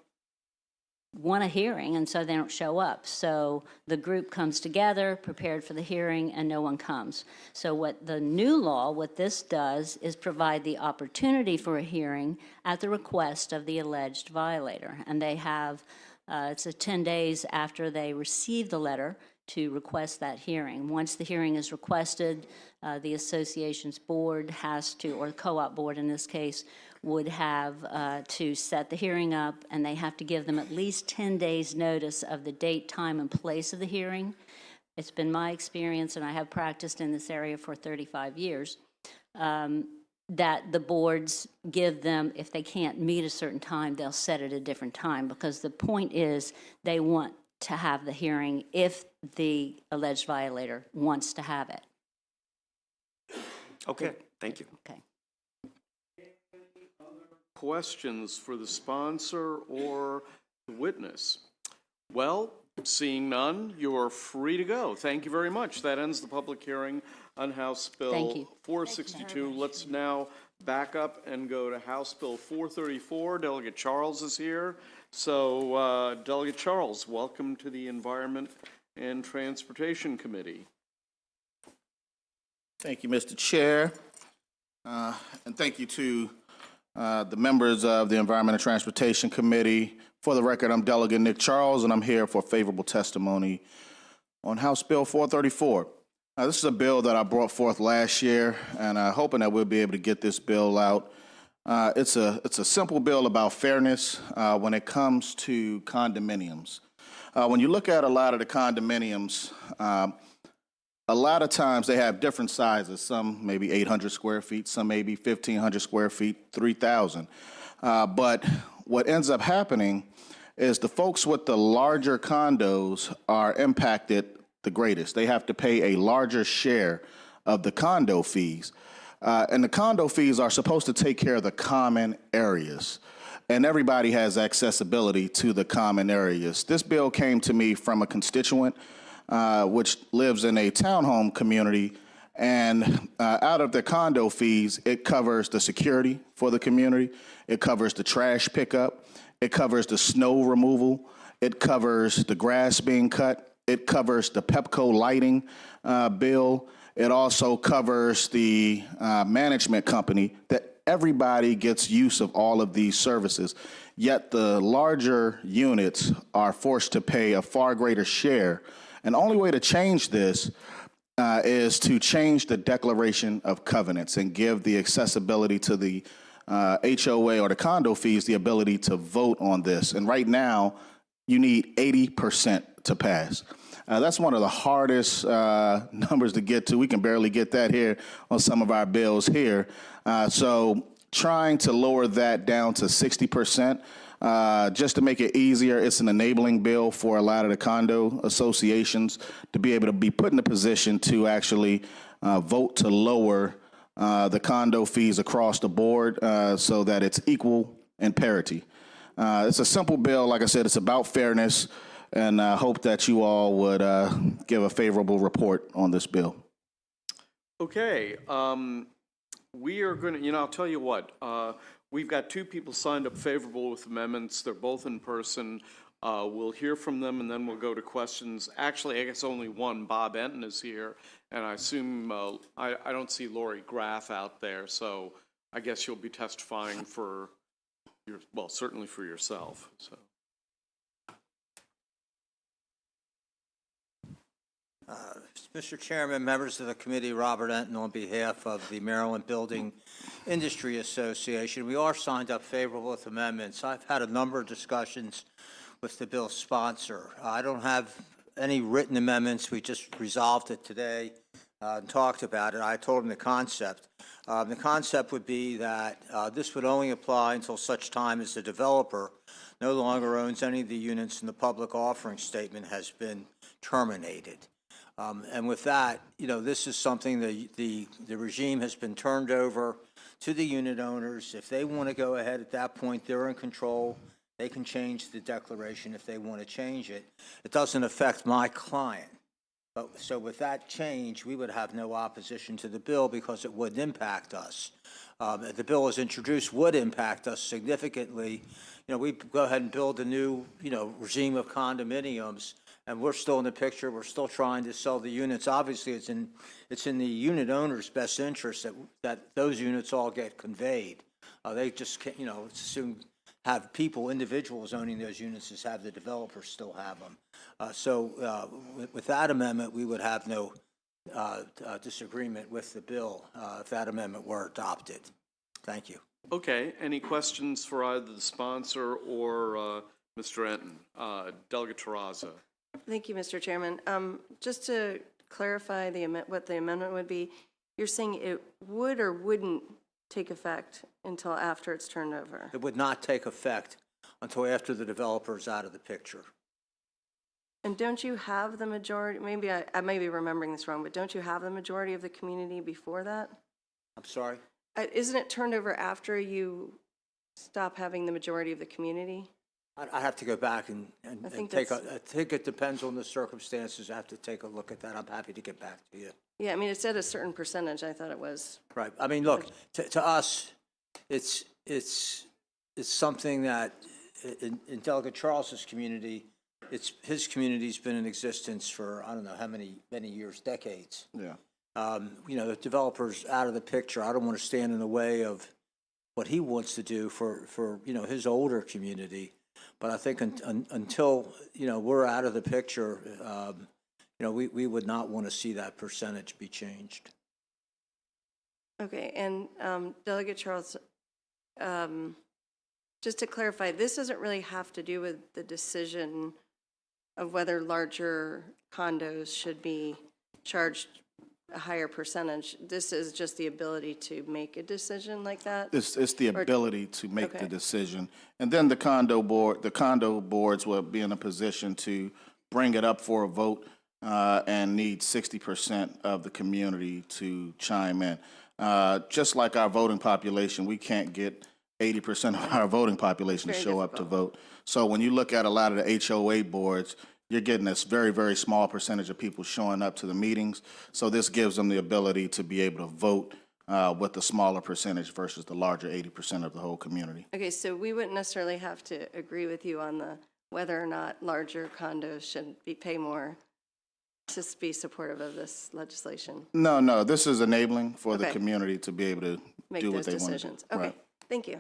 want a hearing, and so they don't show up. So the group comes together, prepared for the hearing, and no one comes. So what the new law, what this does, is provide the opportunity for a hearing at the request of the alleged violator. And they have, it's 10 days after they receive the letter to request that hearing. Once the hearing is requested, the association's board has to, or the co-op board in this case, would have to set the hearing up, and they have to give them at least 10 days notice of the date, time, and place of the hearing. It's been my experience, and I have practiced in this area for 35 years, that the boards give them, if they can't meet a certain time, they'll set it a different time, because the point is they want to have the hearing if the alleged violator wants to have it. Okay, thank you. Okay. Questions for the sponsor or the witness? Well, seeing none, you are free to go. Thank you very much. That ends the public hearing on House Bill 462. Let's now back up and go to House Bill 434. Delegate Charles is here. So, Delegate Charles, welcome to the Environment and Transportation Committee. Thank you, Mr. Chair, and thank you to the members of the Environment and Transportation Committee. For the record, I'm Delegate Nick Charles, and I'm here for favorable testimony on House Bill 434. This is a bill that I brought forth last year, and hoping that we'll be able to get this bill out. It's a simple bill about fairness when it comes to condominiums. When you look at a lot of the condominiums, a lot of times they have different sizes. Some maybe 800 square feet, some maybe 1,500 square feet, 3,000. But what ends up happening is the folks with the larger condos are impacted the greatest. They have to pay a larger share of the condo fees. And the condo fees are supposed to take care of the common areas. And everybody has accessibility to the common areas. This bill came to me from a constituent which lives in a townhome community, and out of the condo fees, it covers the security for the community, it covers the trash pickup, it covers the snow removal, it covers the grass being cut, it covers the Pepco lighting bill, it also covers the management company. That everybody gets use of all of these services, yet the larger units are forced to pay a far greater share. And the only way to change this is to change the Declaration of Covenants and give the accessibility to the HOA or the condo fees the ability to vote on this. And right now, you need 80% to pass. That's one of the hardest numbers to get to. We can barely get that here on some of our bills here. So trying to lower that down to 60%, just to make it easier, it's an enabling bill for a lot of the condo associations to be able to be put in a position to actually vote to lower the condo fees across the board so that it's equal and parity. It's a simple bill. Like I said, it's about fairness, and I hope that you all would give a favorable report on this bill. Okay, we are going to, I'll tell you what, we've got two people signed up favorable with amendments. They're both in person. We'll hear from them, and then we'll go to questions. Actually, I guess only one, Bob Enton, is here, and I assume, I don't see Lori Graff out there, so I guess you'll be testifying for your, well, certainly for yourself, so. Mr. Chairman, members of the committee, Robert Enton on behalf of the Maryland Building Industry Association. We are signed up favorable with amendments. I've had a number of discussions with the bill's sponsor. I don't have any written amendments. We just resolved it today and talked about it. I told him the concept. The concept would be that this would only apply until such time as the developer no longer owns any of the units and the public offering statement has been terminated. And with that, you know, this is something that the regime has been turned over to the unit owners. If they want to go ahead at that point, they're in control. They can change the declaration if they want to change it. It doesn't affect my client. But, so with that change, we would have no opposition to the bill because it wouldn't impact us. The bill as introduced would impact us significantly. You know, we go ahead and build a new, you know, regime of condominiums, and we're still in the picture. We're still trying to sell the units. Obviously, it's in the unit owner's best interest that those units all get conveyed. They just can't, you know, assume have people, individuals owning those units, as have the developers still have them. With that amendment, we would have no disagreement with the bill if that amendment were adopted. Thank you. Okay, any questions for either the sponsor or Mr. Enton? Delegate Terrazza. Thank you, Mr. Chairman. Just to clarify what the amendment would be, you're saying it would or wouldn't take effect until after it's turned over? It would not take effect until after the developer's out of the picture. And don't you have the majority, maybe I may be remembering this wrong, but don't you have the majority of the community before that? I'm sorry? Isn't it turned over after you stop having the majority of the community? I have to go back and take a, I think it depends on the circumstances. I have to take a look at that. I'm happy to get back to you. Yeah, I mean, it said a certain percentage. I thought it was. Right. I mean, look, to us, it's something that in Delegate Charles's community, his community's been in existence for, I don't know how many years, decades. Yeah. You know, the developer's out of the picture. I don't want to stand in the way of what he wants to do for you know, his older community. But I think until, you know, we're out of the picture, you know, we would not want to see that percentage be changed. Okay, and Delegate Charles, just to clarify, this doesn't really have to do with the decision of whether larger condos should be charged a higher percentage. This is just the ability to make a decision like that? It's the ability to make the decision. And then the condo boards will be in a position to bring it up for a vote and need 60% of the community to chime in. Just like our voting population, we can't get 80% of our voting population to show up to vote. So when you look at a lot of the HOA boards, you're getting this very, very small percentage of people showing up to the meetings. So this gives them the ability to be able to vote with a smaller percentage versus the larger 80% of the whole community. Okay, so we wouldn't necessarily have to agree with you on the whether or not larger condos should pay more to be supportive of this legislation. No, this is enabling for the community to be able to do what they want to do. Okay, thank you.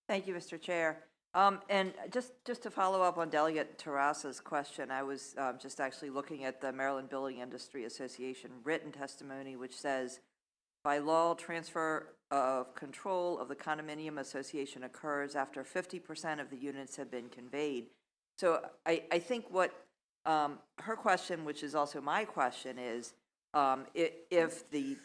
Thank you, Mr. Chair. And just to follow up on Delegate Terrazza's question, I was just actually looking at the Maryland Building Industry Association written testimony, which says, by law, transfer of control of the condominium association occurs after 50% of the units have been conveyed. So I think what her question, which is also my question, is if the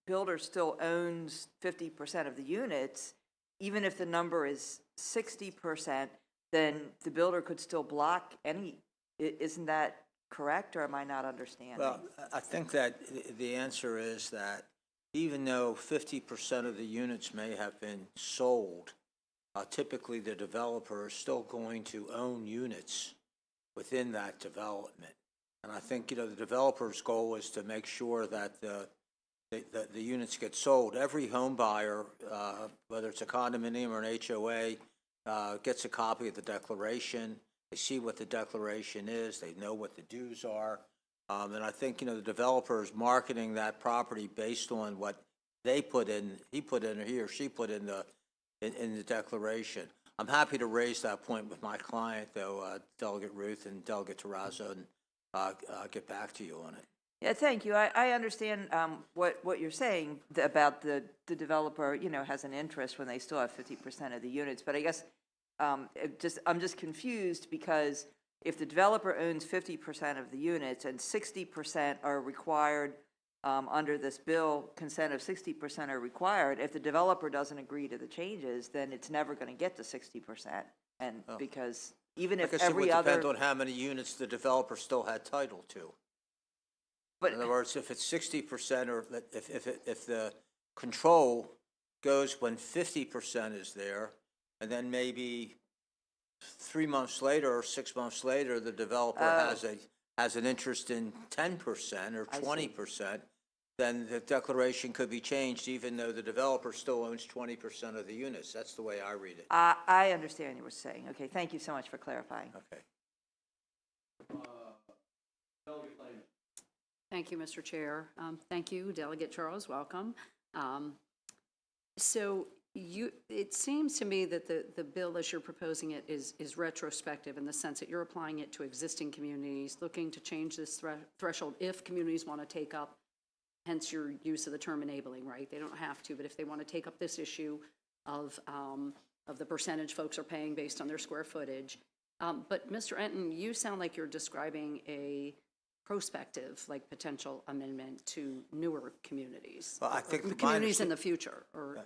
builder still owns 50% of the units, even if the number is 60%, then the builder could still block any. Isn't that correct, or am I not understanding? Well, I think that the answer is that even though 50% of the units may have been sold, typically the developer is still going to own units within that development. And I think, you know, the developer's goal is to make sure that the units get sold. Every home buyer, whether it's a condominium or an HOA, gets a copy of the declaration, they see what the declaration is, they know what the dues are. And I think, the developer is marketing that property based on what they put in, he or she put in the declaration. I'm happy to raise that point with my client, though, Delegate Ruth and Delegate Terrazzo, and get back to you on it. Yeah, thank you. I understand what you're saying about the developer, has an interest when they still have 50% of the units. But I guess I'm just confused because if the developer owns 50% of the units and 60% are required under this bill, consent of 60% are required, if the developer doesn't agree to the changes, then it's never going to get to 60%. And because even if every other... It would depend on how many units the developer still had title to. But in other words, if it's 60%, or if the control goes when 50% is there, and then maybe 3 months later or 6 months later, the developer has an interest in 10% or 20%, then the declaration could be changed even though the developer still owns 20% of the units. That's the way I read it. I understand what you were saying. Okay, thank you so much for clarifying. Okay. Thank you, Mr. Chair. Thank you, Delegate Charles, welcome. So it seems to me that the bill as you're proposing it is retrospective in the sense that you're applying it to existing communities, looking to change this threshold if communities want to take up, hence your use of the term enabling, right? They don't have to, but if they want to take up this issue of the percentage folks are paying based on their square footage. But Mr. Enton, you sound like you're describing a prospective, like potential amendment to newer communities. Well, I think communities in the future, or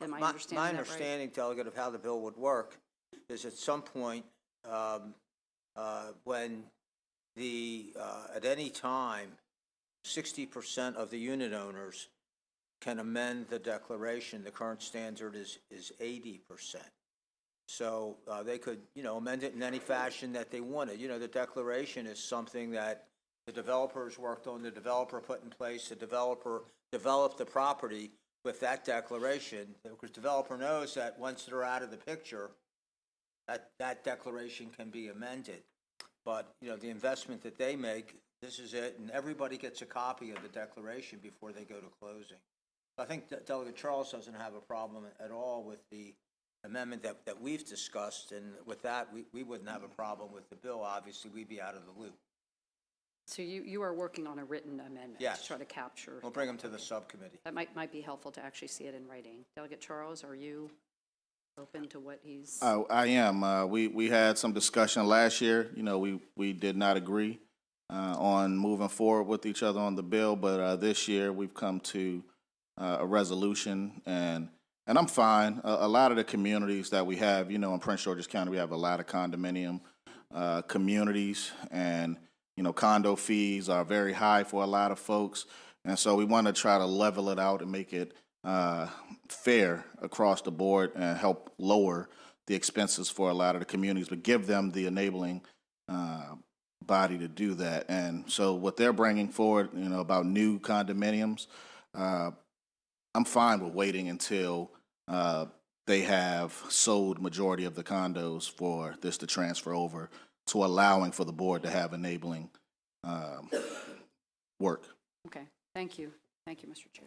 am I understanding my that understanding, Delegate, of how the bill would work is at some point when at any time 60% of the unit owners can amend the declaration. The current standard is 80%. So they could, amend it in any fashion that they wanted. The declaration is something that the developers worked on, the developer put in place, the developer developed the property with that declaration, because the developer knows that once they're out of the picture, that declaration can be amended. But, the investment that they make, this is it, and everybody gets a copy of the declaration before they go to closing. I think that Delegate Charles doesn't have a problem at all with the amendment that we've discussed, and with that, we wouldn't have a problem with the bill. Obviously, we'd be out of the loop. So you are working on a written amendment Yes. to try to capture. We'll bring them to the subcommittee. That might be helpful to actually see it in writing. Delegate Charles, are you open to what he's? I am. We had some discussion last year. We did not agree on moving forward with each other on the bill, but this year we've come to a resolution, and I'm fine. A lot of the communities that we have, in Prince George's County, we have a lot of condominium communities, and condo fees are very high for a lot of folks, and so we want to try to level it out and make it fair across the board and help lower the expenses for a lot of the communities, but give them the enabling body to do that. And so what they're bringing forward, about new condominiums, I'm fine with waiting until they have sold majority of the condos for this to transfer over to allowing for the board to have enabling work. Okay, thank you. Thank you, Mr. Chair.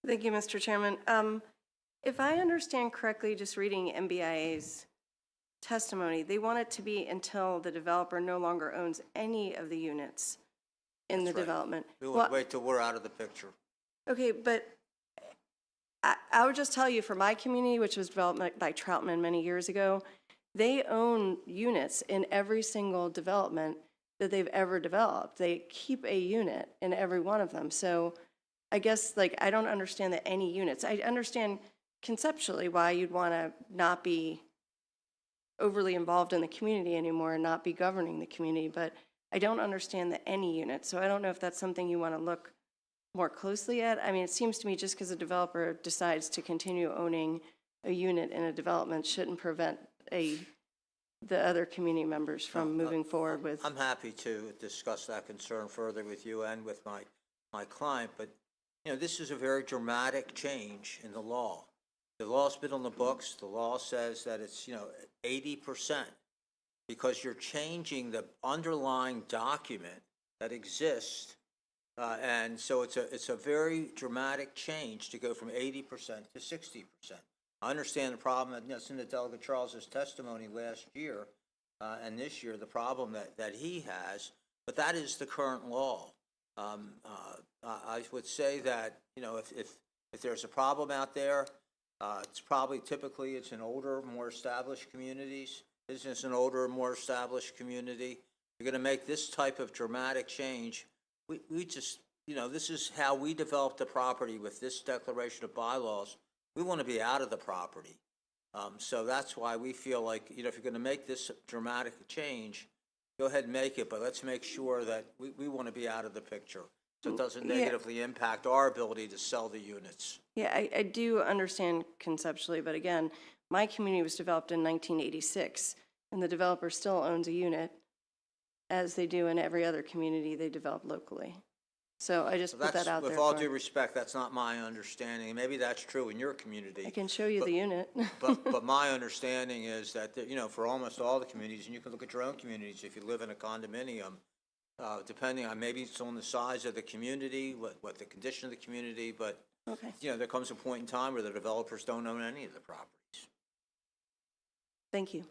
Thank you, Mr. Chairman. If I understand correctly, just reading MBIA's testimony, they want it to be until the developer no longer owns any of the units in the development. We would wait till we're out of the picture. Okay, but I would just tell you, for my community, which was developed by Troutman many years ago, they own units in every single development that they've ever developed. They keep a unit in every one of them. So I guess, I don't understand that any units. I understand conceptually why you'd want to not be overly involved in the community anymore and not be governing the community, but I don't understand the any unit. So I don't know if that's something you want to look more closely at. I mean, it seems to me just because a developer decides to continue owning a unit in a development shouldn't prevent the other community members from moving forward with. I'm happy to discuss that concern further with you and with my client, but this is a very dramatic change in the law. The law's been on the books. The law says that it's, 80%, because you're changing the underlying document that exists. And so it's a very dramatic change to go from 80% to 60%. I understand the problem, and that's in the Delegate Charles's testimony last year, and this year, the problem that he has, but that is the current law. I would say that, if there's a problem out there, it's probably typically it's in older, more established communities. This is an older, more established community. You're going to make this type of dramatic change. We just, this is how we developed the property with this declaration of bylaws. We want to be out of the property. So that's why we feel like, if you're going to make this dramatic change, go ahead and make it, but let's make sure that we want to be out of the picture so it doesn't negatively impact our ability to sell the units. Yeah, I do understand conceptually, but again, my community was developed in 1986, and the developer still owns a unit, as they do in every other community they develop locally. So I just put that out there. With all due respect, that's not my understanding. Maybe that's true in your community. I can show you the unit. But my understanding is that, for almost all the communities, and you can look at your own communities, if you live in a condominium, depending on, maybe it's on the size of the community, what the condition of the community, but, there comes a point in time where the developers don't own any of the properties. Thank you.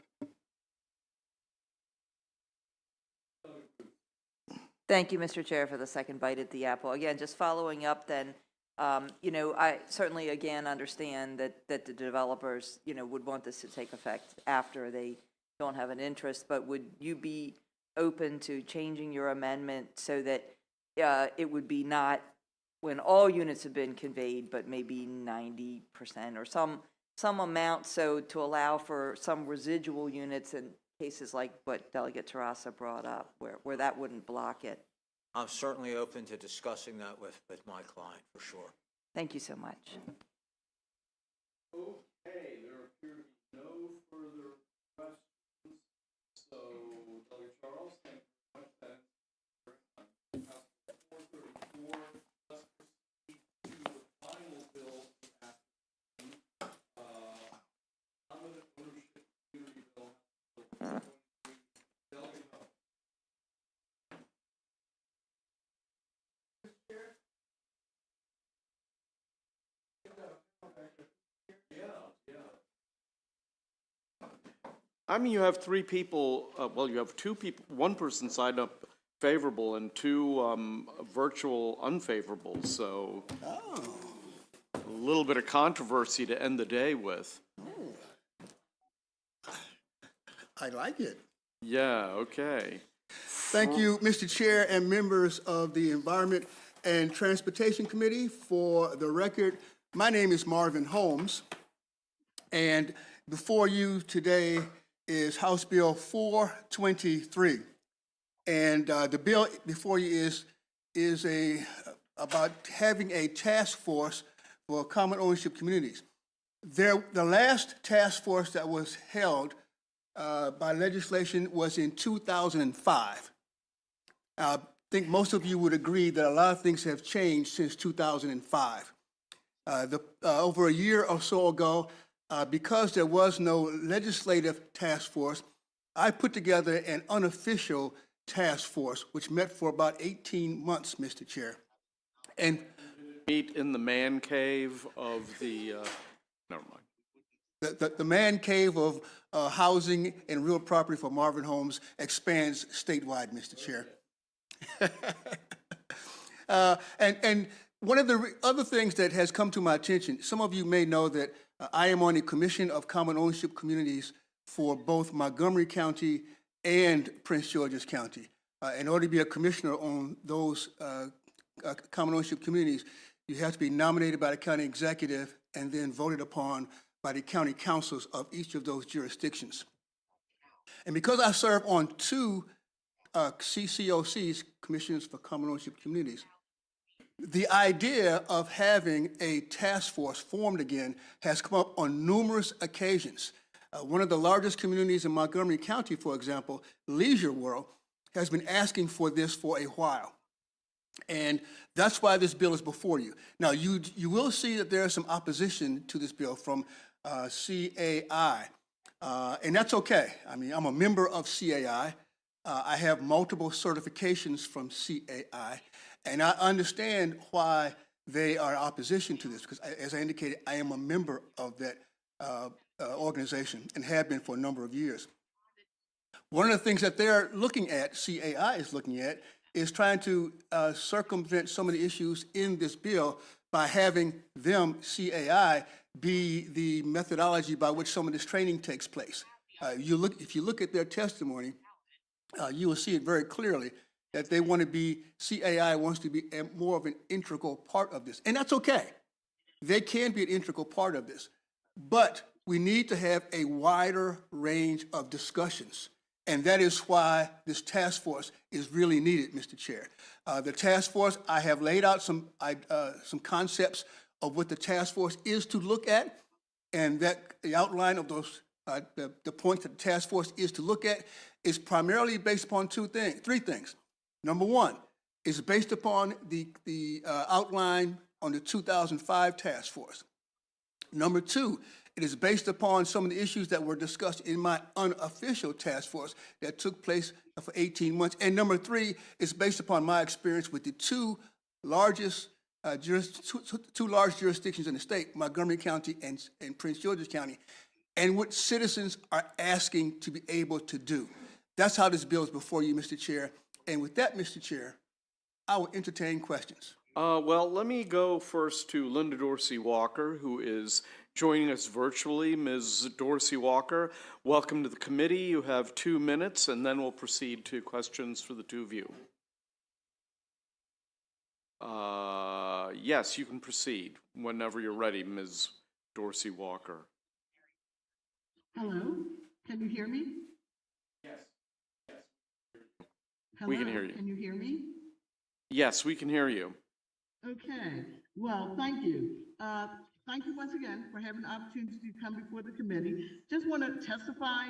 Thank you, Mr. Chair, for the second bite at the apple. Again, just following up then, I certainly, again, understand that the developers, would want this to take effect after they don't have an interest, but would you be open to changing your amendment so that it would be not when all units have been conveyed, but maybe 90% or some amount, so to allow for some residual units in cases like what Delegate Terrassa brought up, where that wouldn't block it? I'm certainly open to discussing that with my client, for sure. Thank you so much. Okay, there appear to be no further questions. So, Delegate Charles, thank you very much. Then, House Bill 434, let's proceed to the final bill to pass. Limited Ownership Community Bill. Delegate Hunt. I mean, you have three people, well, you have two people, one person signed up favorable and two virtual unfavorable, so a little bit of controversy to end the day with. I like it. Yeah, okay. Thank you, Mr. Chair and members of the Environment and Transportation Committee. For the record, my name is Marvin Holmes, and before you today is House Bill 423. And the bill before you is about having a task force for common ownership communities. The last task force that was held by legislation was in 2005. I think most of you would agree that a lot of things have changed since 2005. Over a year or so ago, because there was no legislative task force, I put together an unofficial task force, which met for about 18 months, Mr. Chair. And meet in the man cave of the, never mind. The man cave of housing and real property for Marvin Holmes expands statewide, Mr. Chair. And one of the other things that has come to my attention, some of you may know that I am on the Commission of Common Ownership Communities for both Montgomery County and Prince George's County. In order to be a commissioner on those common ownership communities, you have to be nominated by the county executive and then voted upon by the county councils of each of those jurisdictions. And because I serve on two CCOCs, Commissions for Common Ownership Communities, the idea of having a task force formed again has come up on numerous occasions. One of the largest communities in Montgomery County, for example, Leisure World, has been asking for this for a while. And that's why this bill is before you. Now, you will see that there is some opposition to this bill from CAI, and that's okay. I mean, I'm a member of CAI. I have multiple certifications from CAI, and I understand why they are opposition to this, because as I indicated, I am a member of that organization and have been for a number of years. One of the things that they're looking at, CAI is looking at, is trying to circumvent some of the issues in this bill by having them, CAI, be the methodology by which some of this training takes place. If you look at their testimony, you will see it very clearly that they want to be, CAI wants to be more of an integral part of this. And that's okay. They can be an integral part of this. But we need to have a wider range of discussions. And that is why this task force is really needed, Mr. Chair. The task force, I have laid out some concepts of what the task force is to look at, and that the outline of those, the points that the task force is to look at is primarily based upon three things. Number one is based upon the outline on the 2005 task force. Number two, it is based upon some of the issues that were discussed in my unofficial task force that took place for 18 months. And number three is based upon my experience with the two large jurisdictions in the state, Montgomery County and Prince George's County, and what citizens are asking to be able to do. That's how this bill is before you, Mr. Chair. And with that, Mr. Chair, I will entertain questions. Well, let me go first to Linda Dorsey Walker, who is joining us virtually. Ms. Dorsey Walker, welcome to the committee. You have 2 minutes, and then we'll proceed to questions for the two of you. Yes, you can proceed whenever you're ready, Ms. Dorsey Walker. Hello, can you hear me? Yes. Hello, We can hear you. Can you hear me? Yes, we can hear you. Okay, well, thank you. Thank you once again for having the opportunity to come before the committee. Just want to testify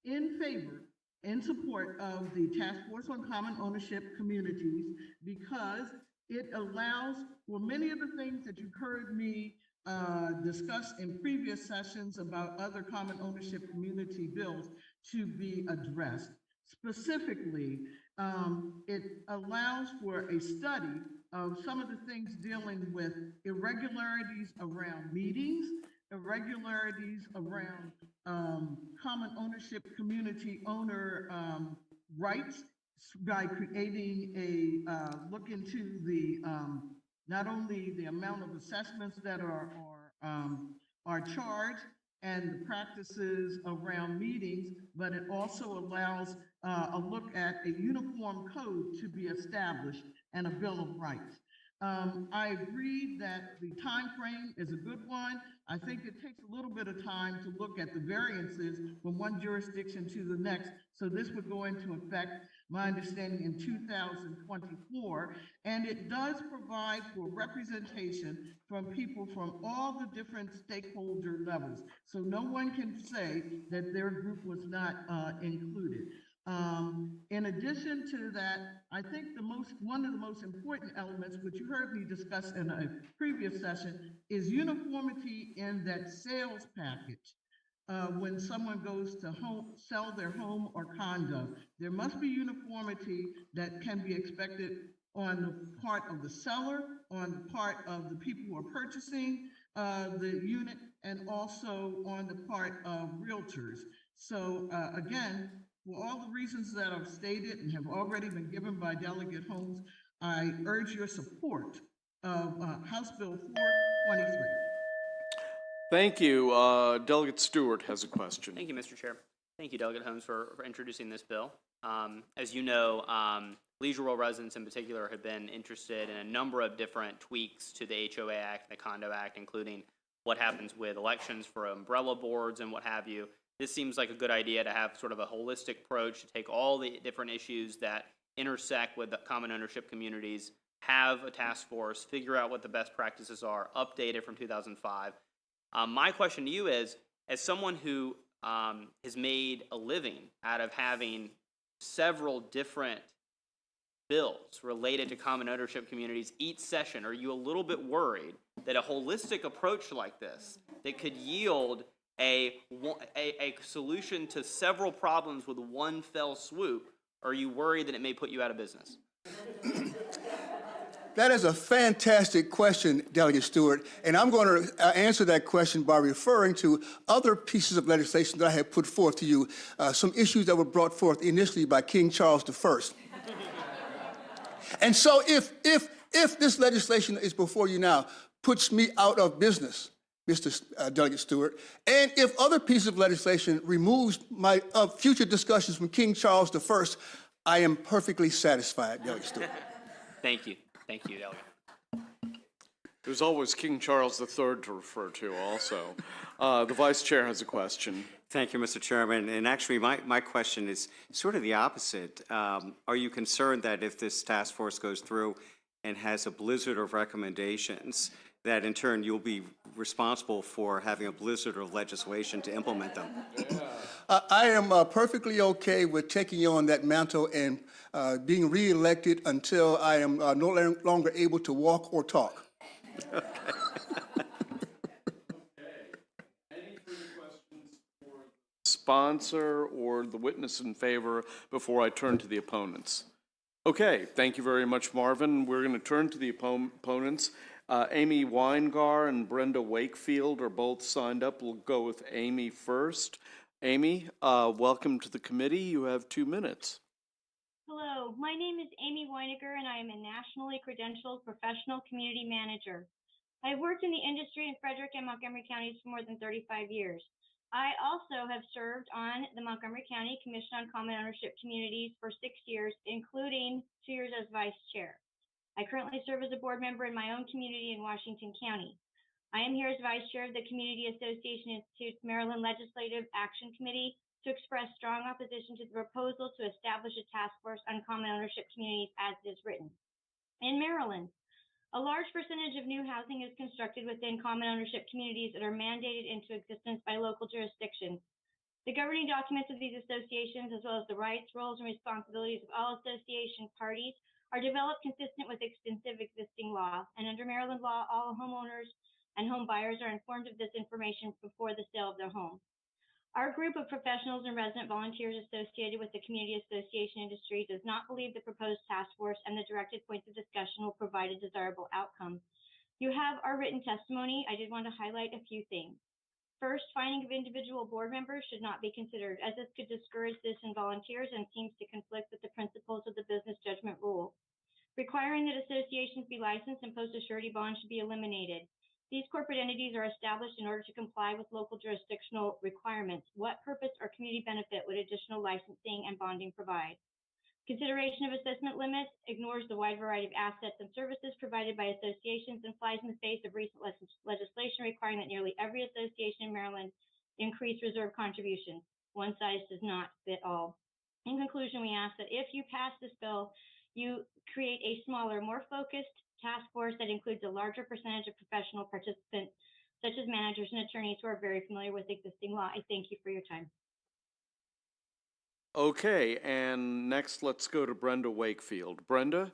in favor, in support of the Task Force on Common Ownership Communities, because it allows for many of the things that you've heard me discuss in previous sessions about other common ownership community bills to be addressed. Specifically, it allows for a study of some of the things dealing with irregularities around meetings, irregularities around common ownership community owner rights by creating a look into the not only the amount of assessments that are charged and the practices around meetings, but it also allows a look at a uniform code to be established and a Bill of Rights. I agree that the time frame is a good one. I think it takes a little bit of time to look at the variances from one jurisdiction to the next. So this would go into effect, my understanding, in 2024. And it does provide for representation from people from all the different stakeholder levels. So no one can say that their group was not included. In addition to that, I think one of the most important elements, which you heard me discuss in a previous session, is uniformity in that sales package. When someone goes to sell their home or condo, there must be uniformity that can be expected on the part of the seller, on the part of the people who are purchasing the unit, and also on the part of realtors. So again, for all the reasons that I've stated and have already been given by Delegate Holmes, I urge your support of House Bill 423. Thank you. Delegate Stewart has a question. Thank you, Mr. Chair. Thank you, Delegate Holmes, for introducing this bill. As you know, Leisure World residents in particular have been interested in a number of different tweaks to the HOA Act and the Condo Act, including what happens with elections for umbrella boards and what have you. This seems like a good idea to have sort of a holistic approach to take all the different issues that intersect with the common ownership communities, have a task force, figure out what the best practices are, update it from 2005. My question to you is, as someone who has made a living out of having several different bills related to common ownership communities each session. Are you a little bit worried that a holistic approach like this that could yield a solution to several problems with one fell swoop, are you worried that it may put you out of business? That is a fantastic question, Delegate Stewart, and I'm going to answer that question by referring to other pieces of legislation that I have put forth to you, some issues that were brought forth initially by King Charles I. And so if this legislation is before you now puts me out of business, Mr. Delegate Stewart, and if other pieces of legislation removes my future discussions from King Charles I, I am perfectly satisfied, Delegate Stewart. Thank you. Thank you, Delegate. There's always King Charles III to refer to also. The Vice Chair has a question. Thank you, Mr. Chairman. And actually, my question is sort of the opposite. Are you concerned that if this task force goes through and has a blizzard of recommendations, that in turn you'll be responsible for having a blizzard of legislation to implement them? I am perfectly okay with taking on that mantle and being reelected until I am no longer able to walk or talk. Okay. Any further questions for the sponsor or the witness in favor before I turn to the opponents? Okay, thank you very much, Marvin. We're going to turn to the opponents. Amy Weingar and Brenda Wakefield are both signed up. We'll go with Amy first. Amy, welcome to the committee. You have 2 minutes. Hello, my name is Amy Weiniger, and I am a nationally credentialed professional community manager. I've worked in the industry in Frederick and Montgomery counties for more than 35 years. I also have served on the Montgomery County Commission on Common Ownership Communities for 6 years, including 2 years as vice chair. I currently serve as a board member in my own community in Washington County. I am here as vice chair of the Community Association Institute's Maryland Legislative Action Committee to express strong opposition to the proposal to establish a task force on common ownership communities as it is written. In Maryland, a large percentage of new housing is constructed within common ownership communities that are mandated into existence by local jurisdictions. The governing documents of these associations, as well as the rights, roles, and responsibilities of all association parties, are developed consistent with extensive existing law, and under Maryland law, all homeowners and home buyers are informed of this information before the sale of their home. Our group of professionals and resident volunteers associated with the community association industry does not believe the proposed task force and the directed points of discussion will provide a desirable outcome. You have our written testimony. I did want to highlight a few things. First, finding of individual board members should not be considered, as this could discourage citizen volunteers and seems to conflict with the principles of the business judgment rule. Requiring that associations be licensed and post a surety bond should be eliminated. These corporate entities are established in order to comply with local jurisdictional requirements. What purpose or community benefit would additional licensing and bonding provide? Consideration of assessment limits ignores the wide variety of assets and services provided by associations and flies in the face of recent legislation requiring that nearly every association in Maryland increase reserve contributions. One size does not fit all. In conclusion, we ask that if you pass this bill, you create a smaller, more focused task force that includes a larger percentage of professional participants, such as managers and attorneys who are very familiar with existing law. I thank you for your time. Okay, and next let's go to Brenda Wakefield. Brenda?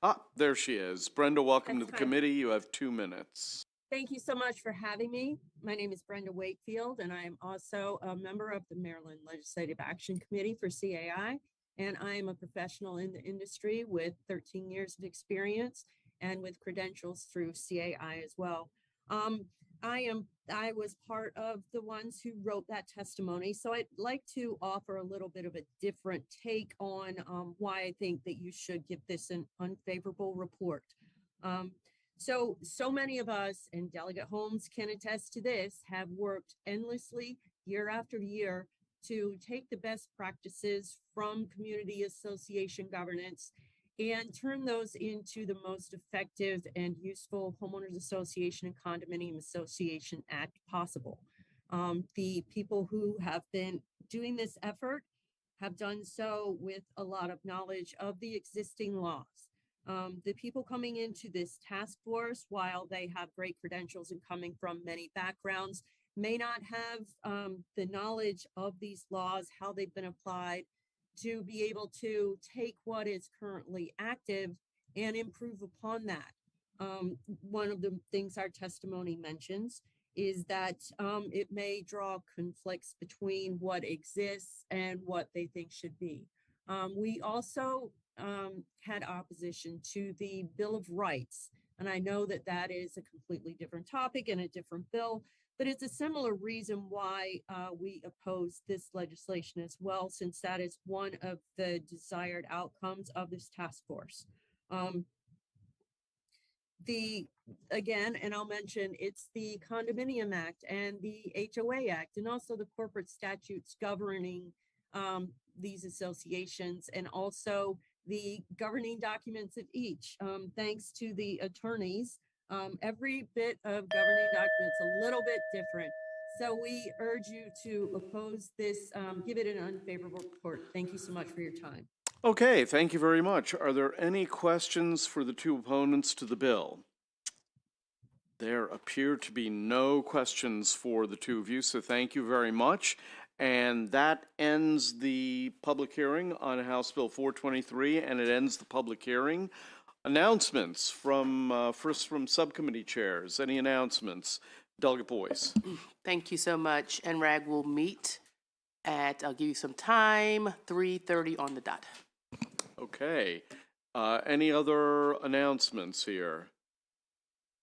Ah, there she is. Brenda, welcome to the committee. You have 2 minutes. Thank you so much for having me. My name is Brenda Wakefield, and I am also a member of the Maryland Legislative Action Committee for CAI. And I am a professional in the industry with 13 years of experience and with credentials through CAI as well. I was part of the ones who wrote that testimony. So I'd like to offer a little bit of a different take on why I think that you should give this an unfavorable report. So many of us, and Delegate Holmes can attest to this, have worked endlessly year after year to take the best practices from community association governance and turn those into the most effective and useful homeowners association and condominium association act possible. The people who have been doing this effort have done so with a lot of knowledge of the existing laws. The people coming into this task force, while they have great credentials and coming from many backgrounds, may not have the knowledge of these laws, how they've been applied to be able to take what is currently active and improve upon that. One of the things our testimony mentions is that it may draw conflicts between what exists and what they think should be. We also had opposition to the Bill of Rights, and I know that that is a completely different topic and a different bill, but it's a similar reason why we oppose this legislation as well, since that is one of the desired outcomes of this task force. Again, and I'll mention, it's the Condominium Act and the HOA Act, and also the corporate statutes governing these associations, and also the governing documents of each. Thanks to the attorneys, every bit of governing documents a little bit different. So we urge you to oppose this, give it an unfavorable report. Thank you so much for your time. Okay, thank you very much. Are there any questions for the two opponents to the bill? There appear to be no questions for the two of you, so thank you very much. And that ends the public hearing on House Bill 423, and it ends the public hearing. Announcements from, first from subcommittee chairs. Any announcements? Delegate Boyce. Thank you so much. NRAG will meet at, I'll give you some time, 3:30 on the dot. Okay. Any other announcements here?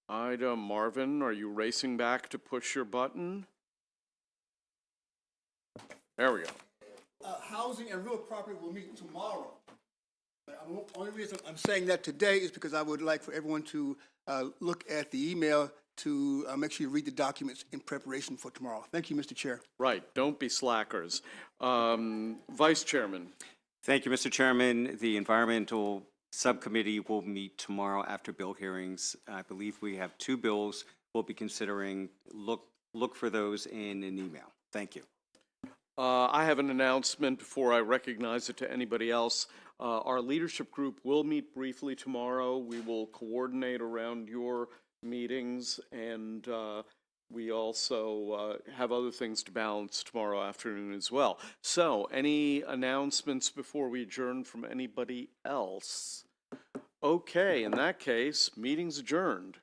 Ida, Marvin, are you racing back to push your button? There we go. Housing and real property will meet tomorrow. The only reason I'm saying that today is because I would like for everyone to look at the email to make sure you read the documents in preparation for tomorrow. Thank you, Mr. Chair. Right, don't be slackers. Vice Chairman. Thank you, Mr. Chairman. The Environmental Subcommittee will meet tomorrow after bill hearings. I believe we have two bills we'll be considering. Look for those in an email. Thank you. I have an announcement before I recognize it to anybody else. Our leadership group will meet briefly tomorrow. We will coordinate around your meetings, and we also have other things to balance tomorrow afternoon as well. So, any announcements before we adjourn from anybody else? Okay, in that case, meeting's adjourned.